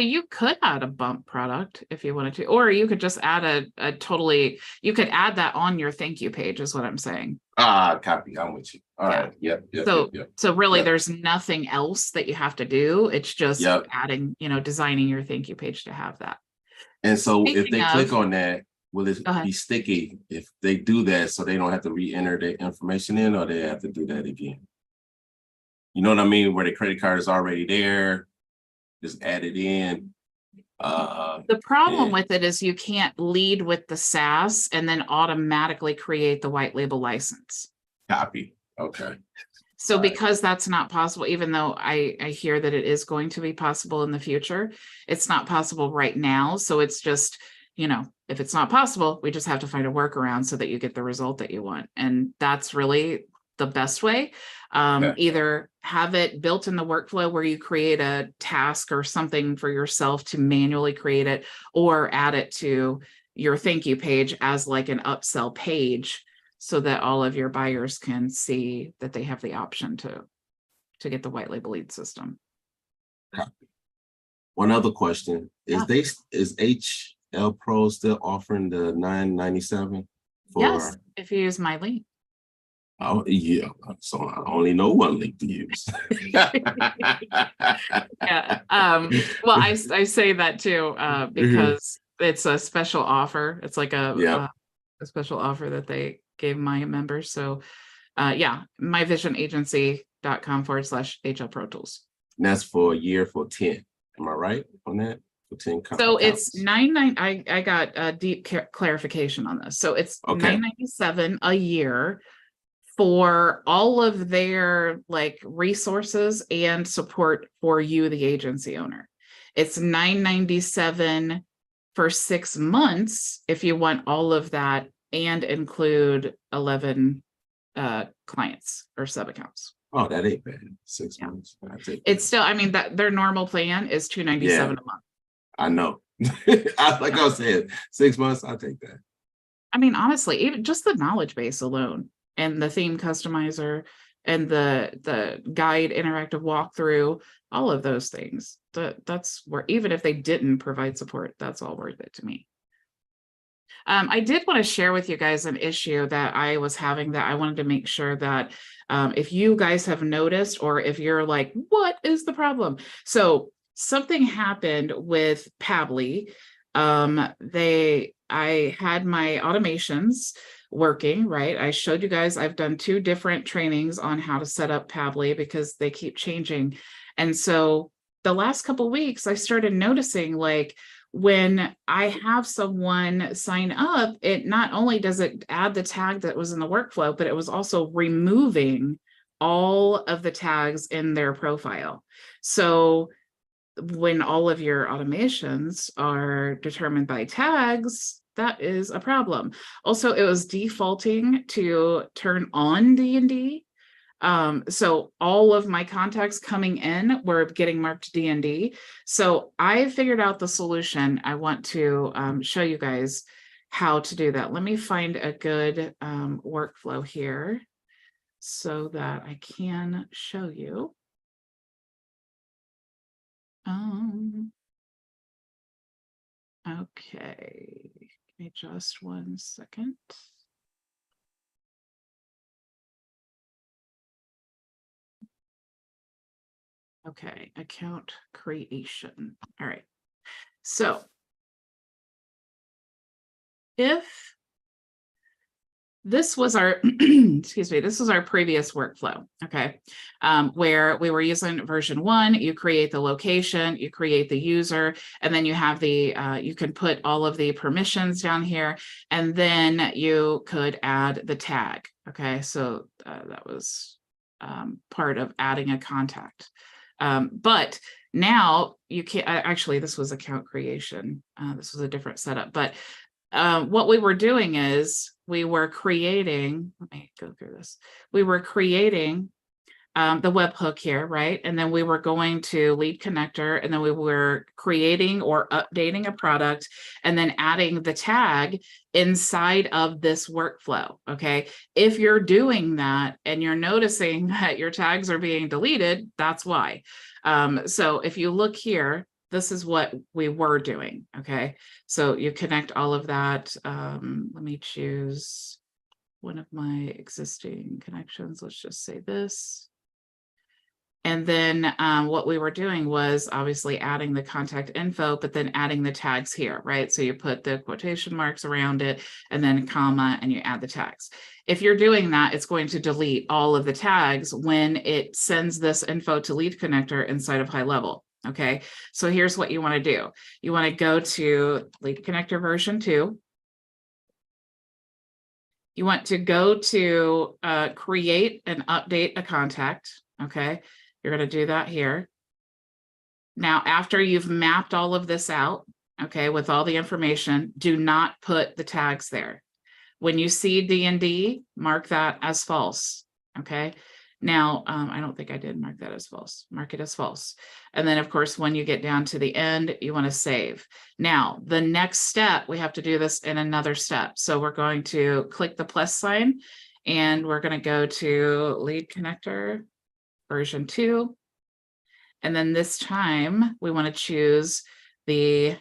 You could add a bump product if you wanted to, or you could just add you could add that on your thank you page is what I'm saying. Copy. I'm with you. All right. Yep. So really there's nothing else that you have to do. It's just adding, designing your thank you page to have that. And so if they click on that, will it be sticky if they do that, so they don't have to re-enter their information in, or they have to do that again? You know what I mean? Where the credit card is already there, just add it in. The problem Yeah. with it is you can't lead with the SAAS and then automatically create the white label license. Copy. Okay. So Right. because that's not possible, even though I hear that it is going to be possible in the future, it's not possible right now. So it's just, you know, if it's not possible, we just have to find a workaround so that you get the result that you want. And that's really the best way. Okay. Either have it built in the workflow where you create a task or something for yourself to manually create it, or add it to your thank you page as like an upsell page, so that all of your buyers can see that they have the option to get the white label lead system. One other question is Yeah. is HL Pro still offering the $9.97 for? Yes, if you use my link. Oh yeah, so I only know one link to use. Yeah. Well, I say that too, because it's a special offer. It's like Yeah. a special offer that they gave my members. So yeah, myvisionagency.com/HL Pro Tools. And that's for a year for 10. Am I right on that? For 10 So it's accounts? I got a deep clarification on this. So it's Okay. $9.97 a year for all of their like resources and support for you, the agency owner. It's $9.97 for 6 months if you want all of that and include 11 clients or sub accounts. Oh, that ain't bad. 6 Yeah. months. I take It's that. still, I mean, that their normal plan is $297 a month. I know. Like I said, 6 months, I'll take that. I mean, honestly, even just the knowledge base alone and the theme customizer and the guide interactive walkthrough, all of those things, that's where, even if they didn't provide support, that's all worth it to me. I did want to share with you guys an issue that I was having that I wanted to make sure that if you guys have noticed, or if you're like, what is the problem? So something happened with Pably. I had my automations working, right? I showed you guys, I've done 2 different trainings on how to set up Pably because they keep changing. And so the last couple of weeks, I started noticing, like, when I have someone sign up, it not only does it add the tag that was in the workflow, but it was also removing all of the tags in their profile. So when all of your automations are determined by tags, that is a problem. Also, it was defaulting to turn on D&D. So all of my contacts coming in were getting marked D&D. So I figured out the solution. I want to show you guys how to do that. Let me find a good workflow here so that I can show you. Okay, give me just 1 second. Okay, account creation. All right. So if this was our, excuse me, this was our previous workflow, okay, where we were using version 1, you create the location, you create the user, and then you have the, you can put all of the permissions down here, and then you could add the tag, okay? So that was part of adding a contact. But now you can't, actually, this was account creation. This was a different setup, but what we were doing is we were creating, let me go through this. We were creating the webhook here, right? And then we were going to lead connector, and then we were creating or updating a product and then adding the tag inside of this workflow, okay? If you're doing that and you're noticing that your tags are being deleted, that's why. So if you look here, this is what we were doing, okay? So you connect all of that. Let me choose one of my existing connections. Let's just say this. And then what we were doing was obviously adding the contact info, but then adding the tags here, right? So you put the quotation marks around it and then a comma, and you add the tags. If you're doing that, it's going to delete all of the tags when it sends this info to lead connector inside of HighLevel. Okay, so here's what you want to do. You want to go to Lead Connector version 2. You want to go to create and update a contact. Okay, you're going to do that here. Now, after you've mapped all of this out, okay, with all the information, do not put the tags there. When you see D&D, mark that as false. Okay. Now, I don't think I did mark that as false. Mark it as false. And then, of course, when you get down to the end, you want to save. Now, the next step, we have to do this in another step. So we're going to click the plus sign, and we're going to go to Lead Connector version 2. And then this time, we want to choose the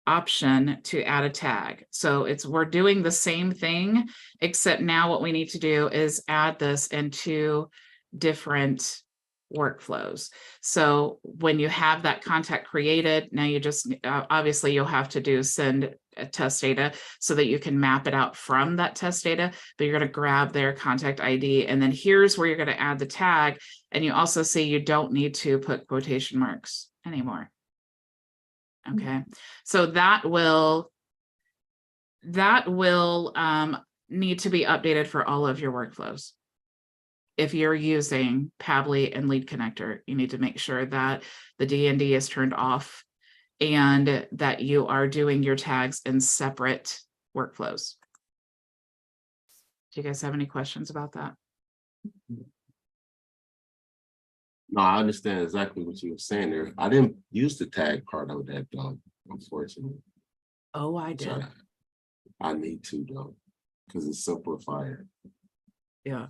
option to add a tag. So we're doing the same thing, except now what we need to do is add this in 2 different workflows. So when you have that contact created, now you just obviously you'll have to send a test data so that you can map it out from that test data, but you're going to grab their contact ID, and then here's where you're going to add the tag. And you also see you don't need to put quotation marks anymore. Okay, so that will need to be updated for all of your workflows. If you're using Pably and Lead Connector, you need to make sure that the D&D is turned off and that you are doing your tags in separate workflows. Do you guys have any questions about that? No, I understand exactly what you were saying there. I didn't use the tag part of that, unfortunately. Oh, I did. So I need to, though, because it's simplifier. Yeah.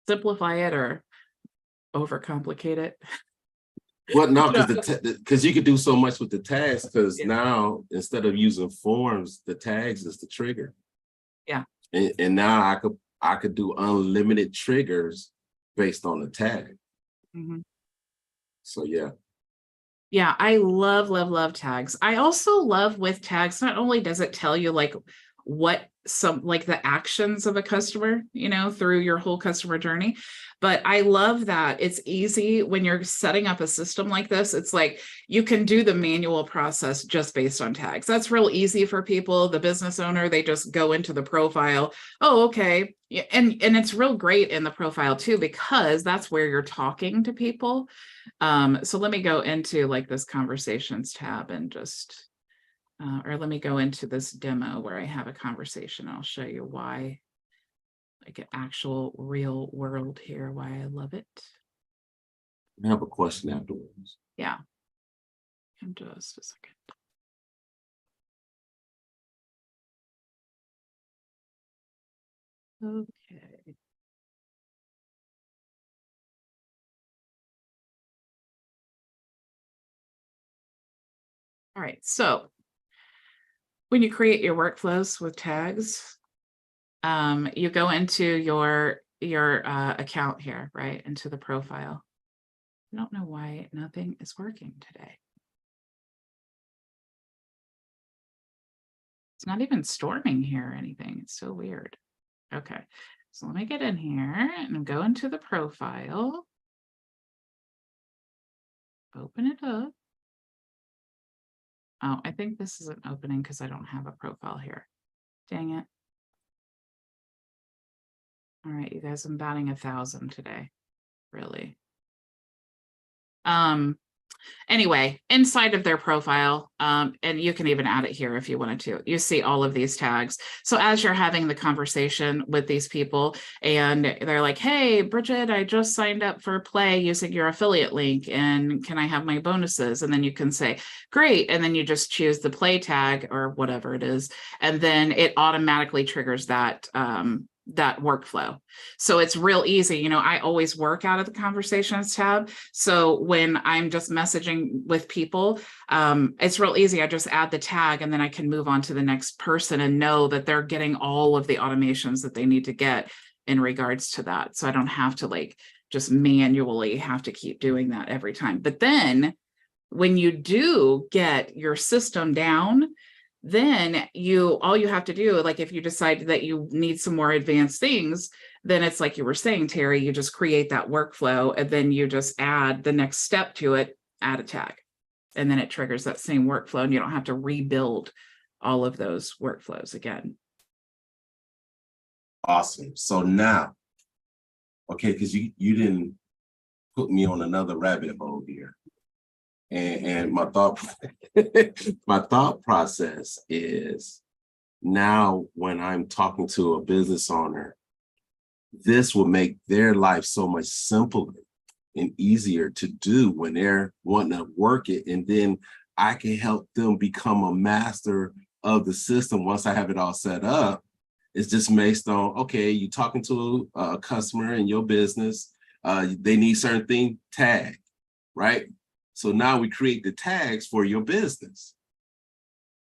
Simplify it or overcomplicate it. Well, no, because you could do so much with the tags, because Yeah. now instead of using forms, the tags is the trigger. Yeah. And now I could do unlimited triggers based on the tag. Mm-hmm. So yeah. Yeah, I love tags. I also love with tags, not only does it tell you like what like the actions of a customer, through your whole customer journey, but I love that it's easy when you're setting up a system like this. It's like you can do the manual process just based on tags. That's real easy for people. The business owner, they just go into the profile. Oh, okay. And it's real great in the profile too, because that's where you're talking to people. So let me go into like this conversations tab and just, or let me go into this demo where I have a conversation. I'll show you why, like an actual real world here, why I love it. I have a question afterwards. Yeah. In just a second. Okay. All right, so when you create your workflows with tags, you go into your account here, right, into the profile. I don't know why nothing is working today. It's not even storming here or anything. It's so weird. Okay, so let me get in here and go into the profile. Open it up. Oh, I think this isn't opening because I don't have a profile here. Dang it. All right, you guys, I'm batting 1,000 today. Really. Anyway, inside of their profile, and you can even add it here if you wanted to, you see all of these tags. So as you're having the conversation with these people and they're like, hey, Bridget, I just signed up for Play using your affiliate link, and can I have my bonuses? And then you can say, great. And then you just choose the Play tag or whatever it is. And then it automatically triggers that, that workflow. So it's real easy. I always work out of the conversations tab. So when I'm just messaging with people, it's real easy. I just add the tag and then I can move on to the next person and know that they're getting all of the automations that they need to get in regards to that. So I don't have to like just manually have to keep doing that every time. But then when you do get your system down, Then all you have to do, like if you decide that you need some more advanced things, then it's like you were saying, Terry, you just create that workflow and then you just add the next step to it, add a tag. And then it triggers that same workflow and you don't have to rebuild all of those workflows again. Awesome. So now, okay, because you didn't put me on another rabbit hole here. And my thought process is now when I'm talking to a business owner, this will make their life so much simpler and easier to do when they're wanting to work it. And then I can help them become a master of the system once I have it all set up. It's just based on, okay, you're talking to a customer in your business, they need certain thing, tag, right? So now we create the tags for your business.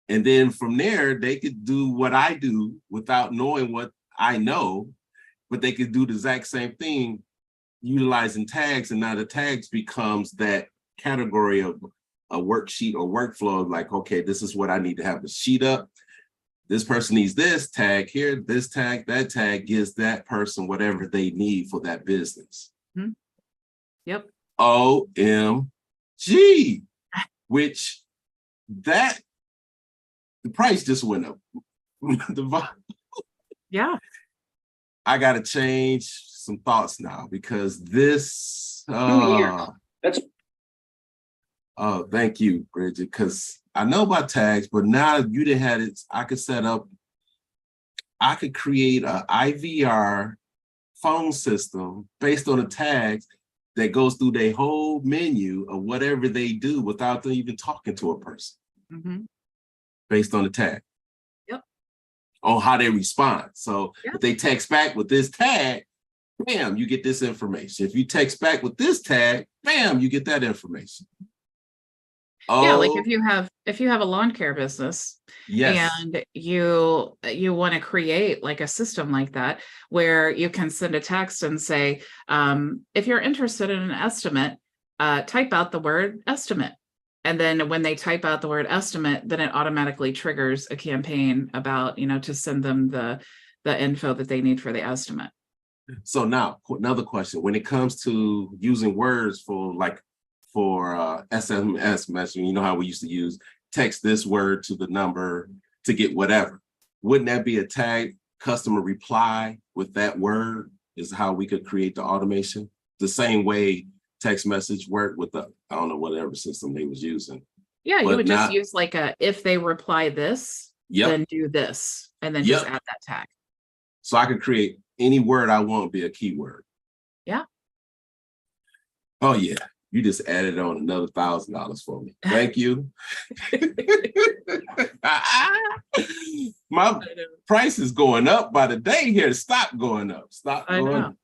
And then from there, they could do what I do without knowing what I know, but they could do the exact same thing utilizing tags. And now the tags becomes that category of a worksheet or workflow, like, okay, this is what I need to have the sheet up. This person needs this tag here, this tag, that tag gives that person whatever they need for that business. Mm-hmm. Yep. OMG, which the price just went up. Yeah. I got to change some thoughts now because this, thank you, Bridget, because I know about tags, but now you didn't have it, I could create a IVR phone system based on the tags that goes through their whole menu of whatever they do without them even talking to a person. Mm-hmm. Based on the tag. Yep. On how they respond. So yep. If they text back with this tag, bam, you get this information. If you text back with this tag, bam, you get that information. Yeah, like if you have a lawn care business, yes, and you want to create like a system like that where you can send a text and say, if you're interested in an estimate, type out the word estimate. And then when they type out the word estimate, then it automatically triggers a campaign about, to send them the info that they need for the estimate. So now another question, when it comes to using words for SMS messaging, you know how we used to use text this word to the number to get whatever. Wouldn't that be a tag customer reply with that word is how we could create the automation? The same way text message worked with the, I don't know, whatever system they was using. Yeah, you would just use like if they reply this, then do this, and then just add that tag. So I could create any word I want be a keyword. Yeah. Oh yeah. You just added on another $1,000 for me. Thank you. My price is going up by the day here. Stop going up. Stop going up.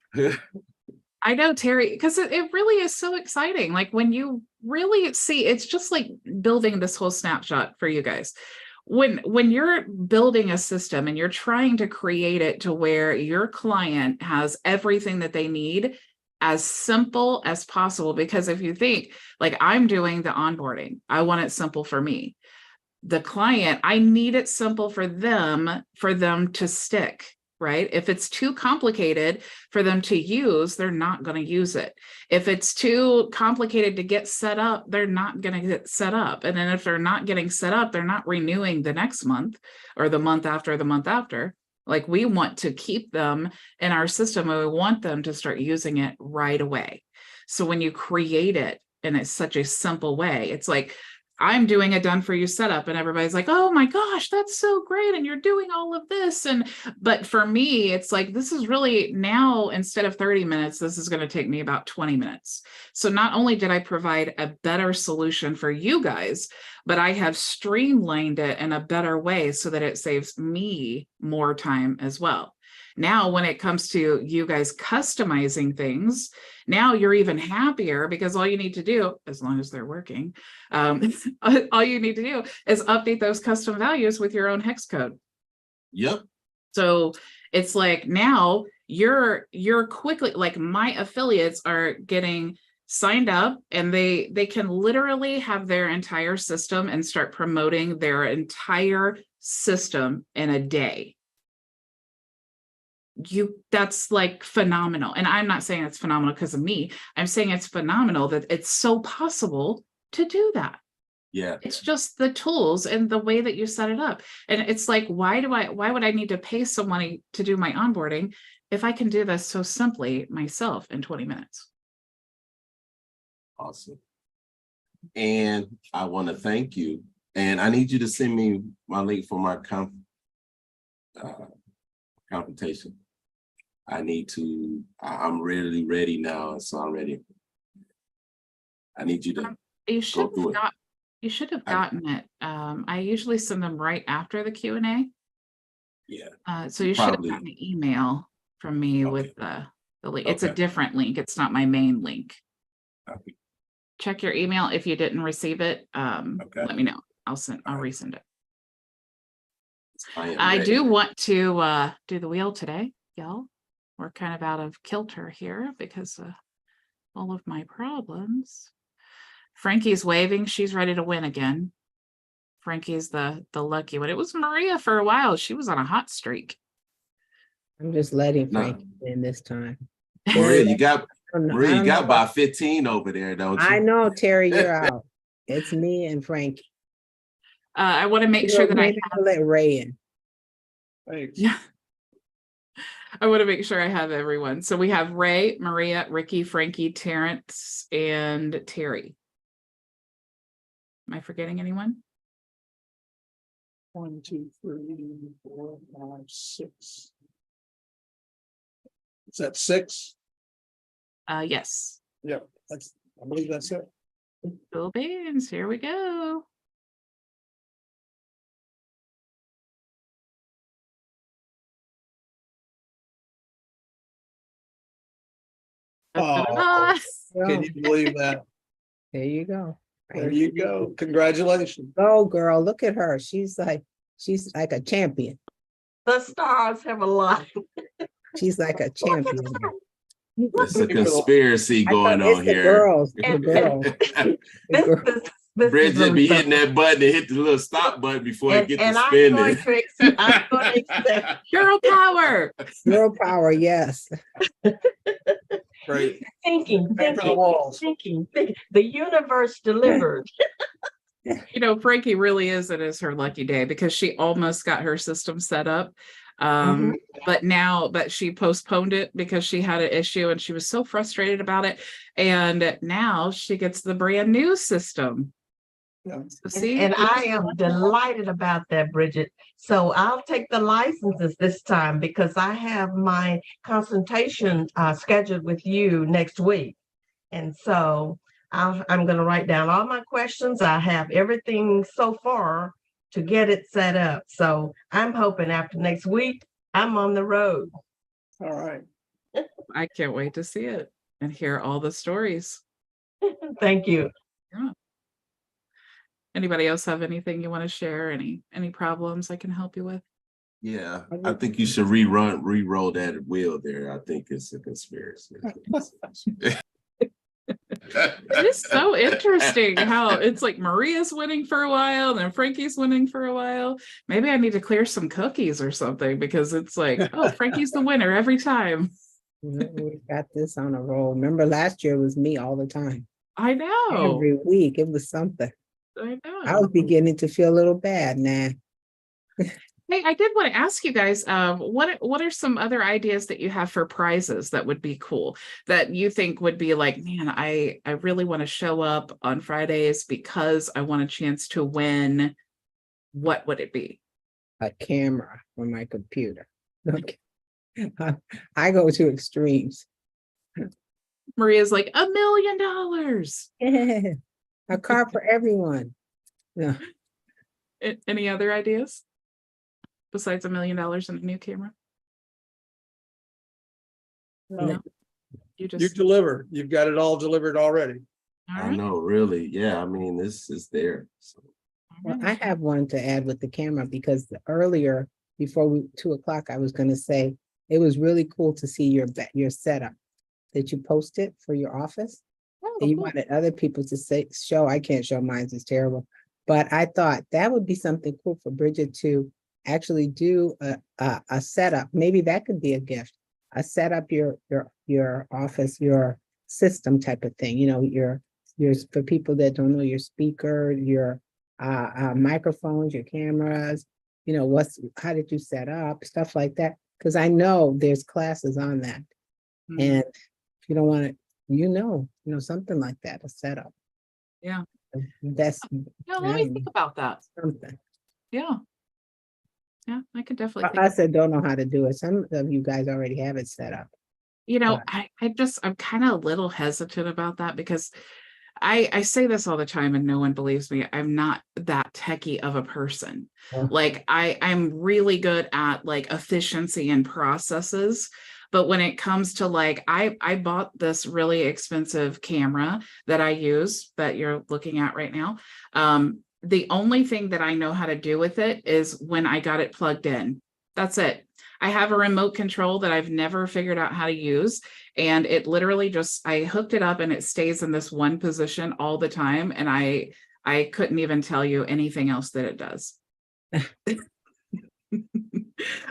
I know, Terry, because it really is so exciting. Like when you really see, it's just like building this whole snapshot for you guys. When you're building a system and you're trying to create it to where your client has everything that they need as simple as possible, because if you think like I'm doing the onboarding, I want it simple for me. The client, I need it simple for them to stick, right? If it's too complicated for them to use, they're not going to use it. If it's too complicated to get set up, they're not going to get set up. And then if they're not getting set up, they're not renewing the next month or the month after the month after. Like we want to keep them in our system and we want them to start using it right away. So when you create it in it's such a simple way, it's like, I'm doing a done for you setup and everybody's like, oh my gosh, that's so great. And you're doing all of this. But for me, it's like, this is really now, instead of 30 minutes, this is going to take me about 20 minutes. So not only did I provide a better solution for you guys, but I have streamlined it in a better way so that it saves me more time as well. Now, when it comes to you guys customizing things, now you're even happier because all you need to do, as long as they're working, all you need to do is update those custom values with your own hex code. Yep. So it's like now you're quickly, like my affiliates are getting signed up, and they can literally have their entire system and start promoting their entire system in a day. That's like phenomenal. And I'm not saying it's phenomenal because of me. I'm saying it's phenomenal that it's so possible to do that. Yeah. It's just the tools and the way that you set it up. And it's like, why would I need to pay somebody to do my onboarding if I can do this so simply myself in 20 minutes? Awesome. And I want to thank you. And I need you to send me my link for my consultation. I'm really ready now. So I'm ready. I need you to You should through have it. got, you should have gotten it. I usually send them right after the Q&A. Yeah. So you should have Probably. gotten an email from me Okay. with the link. It's a Okay. different link. It's not my main link. Okay. Check your email. If you didn't receive it, Okay. let me know. I'll All right. resend it. am I ready. do want to do the wheel today, y'all. We're kind of out of kilter here because of all of my problems. Frankie's waving. She's ready to win again. Frankie's the lucky one. It was Maria for a while. She was on a hot streak. I'm just letting No. Frank in this time. Maria, you got I don't know- Maria, I you don't got know what- about 15 over there, don't you? I know, Terry, you're out. It's me and Frank. I want to make sure that Maybe I'll let Ray in. Thanks. Yeah. I want to make sure I have everyone. So we have Ray, Maria, Ricky, Frankie, Terrence, and Terry. Am I forgetting anyone? 1, 2, 3, 4, 5, 6. Is that 6? Yes. Yep, I believe that's it. Bill Beans, here we go. Oh, can you believe that? There you go. There you go. Congratulations. Go, girl. Look at her. She's like a champion. The stars have a lot. She's like a champion. It's a conspiracy going It's on the here. girls. The girls. This Bridget is be hitting that button and hit the little stop button before it gets to I'm going spinning. I'm going to accept. Girl power. Girl power, yes. Great. Thinking. The universe delivered. You know, Frankie really is, it is her lucky day because she almost got her system set up. But she postponed it because she had an issue and she was so frustrated about it. And now she gets the brand new system. Yeah. So see, And I am delighted about that, Bridget. So I'll take the licenses this time because I have my consultation scheduled with you next week. And so I'm going to write down all my questions. I have everything so far to get it set up. So I'm hoping after next week, I'm on the road. All right. I can't wait to see it and hear all the stories. Thank you. Yeah. Anybody else have anything you want to share? Any problems I can help you with? Yeah, I think you should re-roll that wheel there. I think it's a conspiracy. It's so interesting how it's like Maria's winning for a while, then Frankie's winning for a while. Maybe I need to clear some cookies or something because it's like, oh, Frankie's the winner every time. We got this on a roll. Remember last year it was me all the time. I know. Every week it was something. I know. I was beginning to feel a little bad now. Hey, I did want to ask you guys, what are some other ideas that you have for prizes that would be cool that you think would be like, man, I really want to show up on Fridays because I want a chance to win. What would it be? A camera for my computer. Okay. I go to extremes. Maria's like $1 million. Yeah. A car for everyone. Yeah. Any other ideas besides $1 million and a new camera? No. You You deliver. You've got it all delivered already. All I right. know, really. Yeah, I mean, this is there. So. Well, I have one to add with the camera because earlier, before 2 o'clock, I was going to say it was really cool to see your setup that you posted for your office. And you wanted other people to show, I can't show mine, it's terrible. But I thought that would be something cool for Bridget to actually do a setup. Maybe that could be a gift. A setup your office, your system type of thing, your for people that don't know, your speaker, your microphones, your cameras, how did you set up, stuff like that. Because I know there's classes on that. And if you don't want to, something like that, a setup. Yeah. That's Yeah, let me think about that. something. Yeah. Yeah, I could definitely think. I said, don't know how to do it. Some of you guys already have it set up. I'm kind of a little hesitant about that because I say this all the time and no one believes me. I'm not that techie of a person. Oh. Like I'm really good at like efficiency and processes. But when it comes to like, I bought this really expensive camera that I use that you're looking at right now. The only thing that I know how to do with it is when I got it plugged in. That's it. I have a remote control that I've never figured out how to use. And it literally I hooked it up and it stays in this one position all the time. And I couldn't even tell you anything else that it does.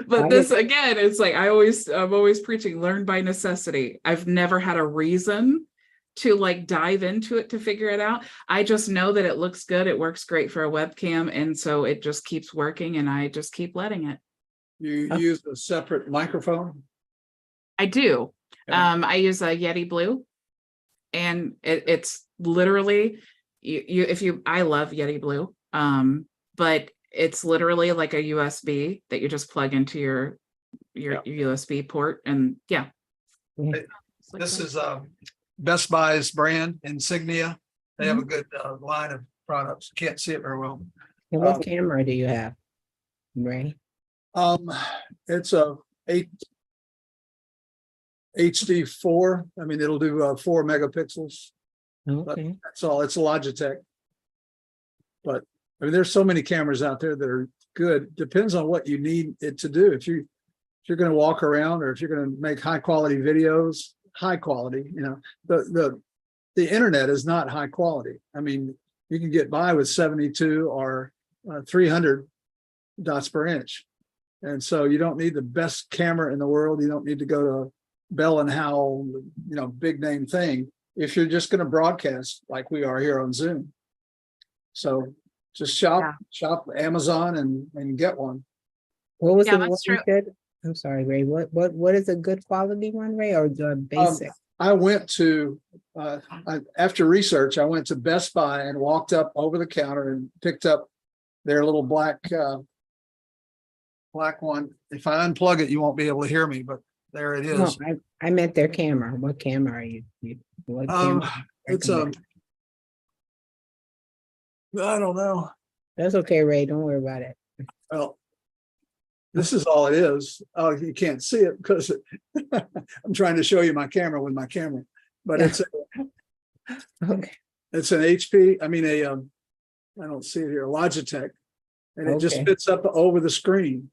But this again, it's like I'm always preaching, learn by necessity. I've never had a reason to like dive into it to figure it out. I just know that it looks good. It works great for a webcam. And so it just keeps working and I just keep letting it. You use a separate microphone? I do. Yeah. I use a Yeti Blue and it's literally I love Yeti Blue. But it's literally like a USB that you just plug into your USB port and yeah. This is Best Buy's brand Insignia. They have a good line of products. Can't see it very well. And what camera do you have, Ray? It's a HD4. I mean, it'll do 4 megapixels. Okay. That's all. It's a Logitech. But I mean, there's so many cameras out there that are good. Depends on what you need it to do. If you're going to walk around or if you're going to make high quality videos, high quality, the internet is not high quality. I mean, you can get by with 72 or 300 dots per inch. And so you don't need the best camera in the world. You don't need to go to Bell and Howell, big name thing, if you're just going to broadcast like we are here on Zoom. So just shop Amazon and get one. What was Yeah, the one that's you true. said? I'm sorry, Ray. What is a good quality one, Ray, or the basic? I went to after research, I went to Best Buy and walked up over the counter and picked up their little black one. If I unplug it, you won't be able to hear me, but there it No, is. I meant their camera. What camera are you? What camera? It's I don't know. That's okay, Ray. Don't worry about it. Well, this is all it is. Oh, you can't see it because I'm trying to show you my camera with my camera, but it's Okay. it's an HP. I mean, I don't see it here, Logitech, and it just Okay. fits up over the screen,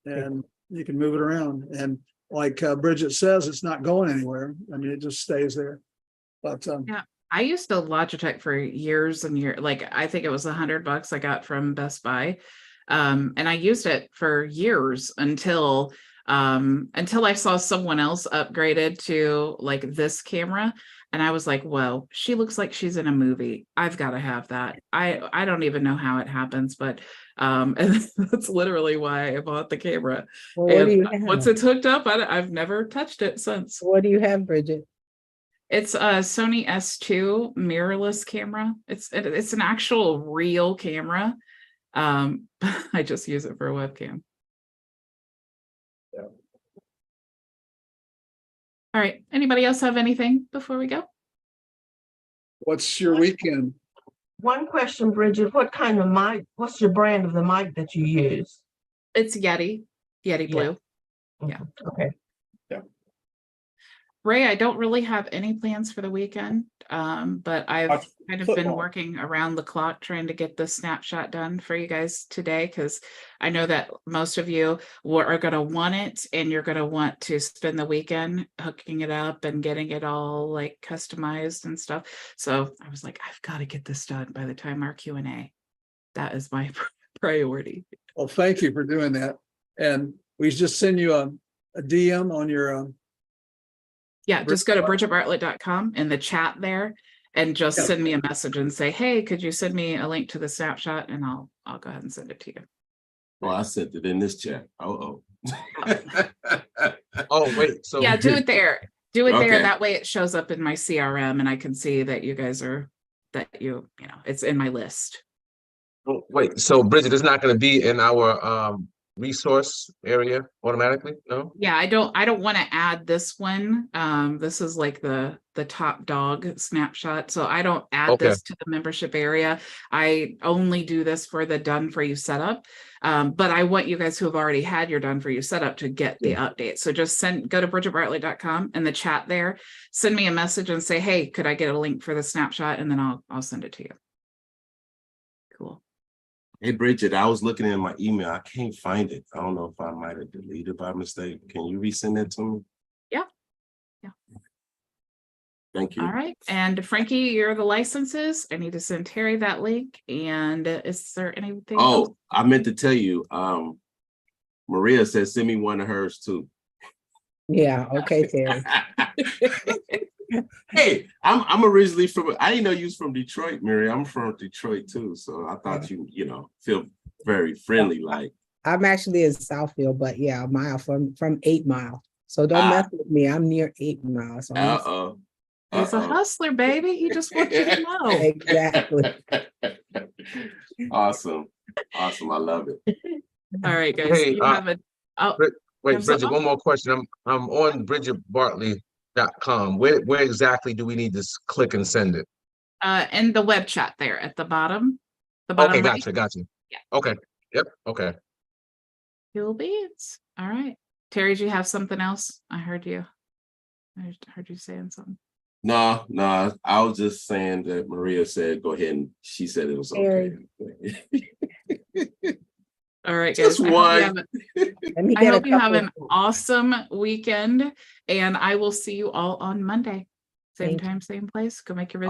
and you can move it around. And like Bridget says, it's not going anywhere. I mean, it just stays there. But Yeah. I used a Logitech for years and years. Like I think it was $100 I got from Best Buy. And I used it for years until I saw someone else upgraded to like this camera. And I was like, whoa, she looks like she's in a movie. I've got to have that. I don't even know how it happens, but and that's literally why I bought the camera. Well, what do you And have? once it's hooked up, I've never touched it since. What do you have, Bridget? It's a Sony S2 mirrorless camera. It's an actual real camera. I just use it for a webcam. Yeah. All right. Anybody else have anything before we go? what's your weekend? One question, Bridget, what kind of mic, what's your brand of the mic that you use? It's Yeti Blue. Okay. Ray, I don't really have any plans for the weekend, but I've Watch kind of been football. working around the clock trying to get the snapshot done for you guys today, because I know that most of you are going to want it, and you're going to want to spend the weekend hooking it up and getting it all like customized and stuff. So I was like, I've got to get this done by the time our Q&A. That is my priority. Well, thank you for doing that. And we just send you a DM on your, Yeah, just go to bridgetbartlett.com in the chat there and just Yeah. send me a message and say, hey, could you send me a link to the snapshot? And I'll go ahead and send it to you. Well, I sent it in this chat. Oh. Oh, wait, so. Yeah, do it there. Do it there. Okay. That way it shows up in my CRM and I can see that you guys are, that you know, it's in my list. Oh, wait, so Bridget is not gonna be in our resource area automatically, no? Yeah, I don't want to add this one. This is like the top dog snapshot. So I don't add Okay. this to the membership area. I only do this for the done for you setup. But I want you guys who have already had your done for you setup to get the update. So just go to bridgetbartlett.com in the chat there, send me a message and say, hey, could I get a link for the snapshot? And then I'll send it to you. Cool. Hey, Bridget, I was looking in my email. I can't find it. I don't know if I might have deleted by mistake. Can you resend that to me? Yeah. Yeah. Thank you. All right. And Frankie, you're the licenses. I need to send Terry that link. And is there anything else? Oh, I meant to tell you, Maria said, send me one of hers too. Yeah, okay, Terry. Hey, I'm originally from, I didn't know you was from Detroit, Mary. I'm from Detroit too. So I thought you feel very friendly, like. I'm actually in Southfield, but yeah, a mile from 8 Mile. So don't mess with me. I'm near 8 Mile. So Uh-oh. He's a hustler, baby. He just wants you to know. Exactly. Awesome. Awesome. I love it. All right, guys. Hey, You have a Wait, Have Bridget, something? one more question. I'm on bridgetbartley.com. Where exactly do we need to click and send it? in the web chat there at the bottom. The bottom Okay, right. gotcha. Yeah. Okay, yep, okay. Cool beans. All right. Terry, do you have something else? I heard you saying something. No, I was just saying that Maria said, go ahead, and she said it was okay. All right, Just guys. one. I hope you have an awesome weekend, and I will see you all on Monday. Same Thank you. time, same place. Go make your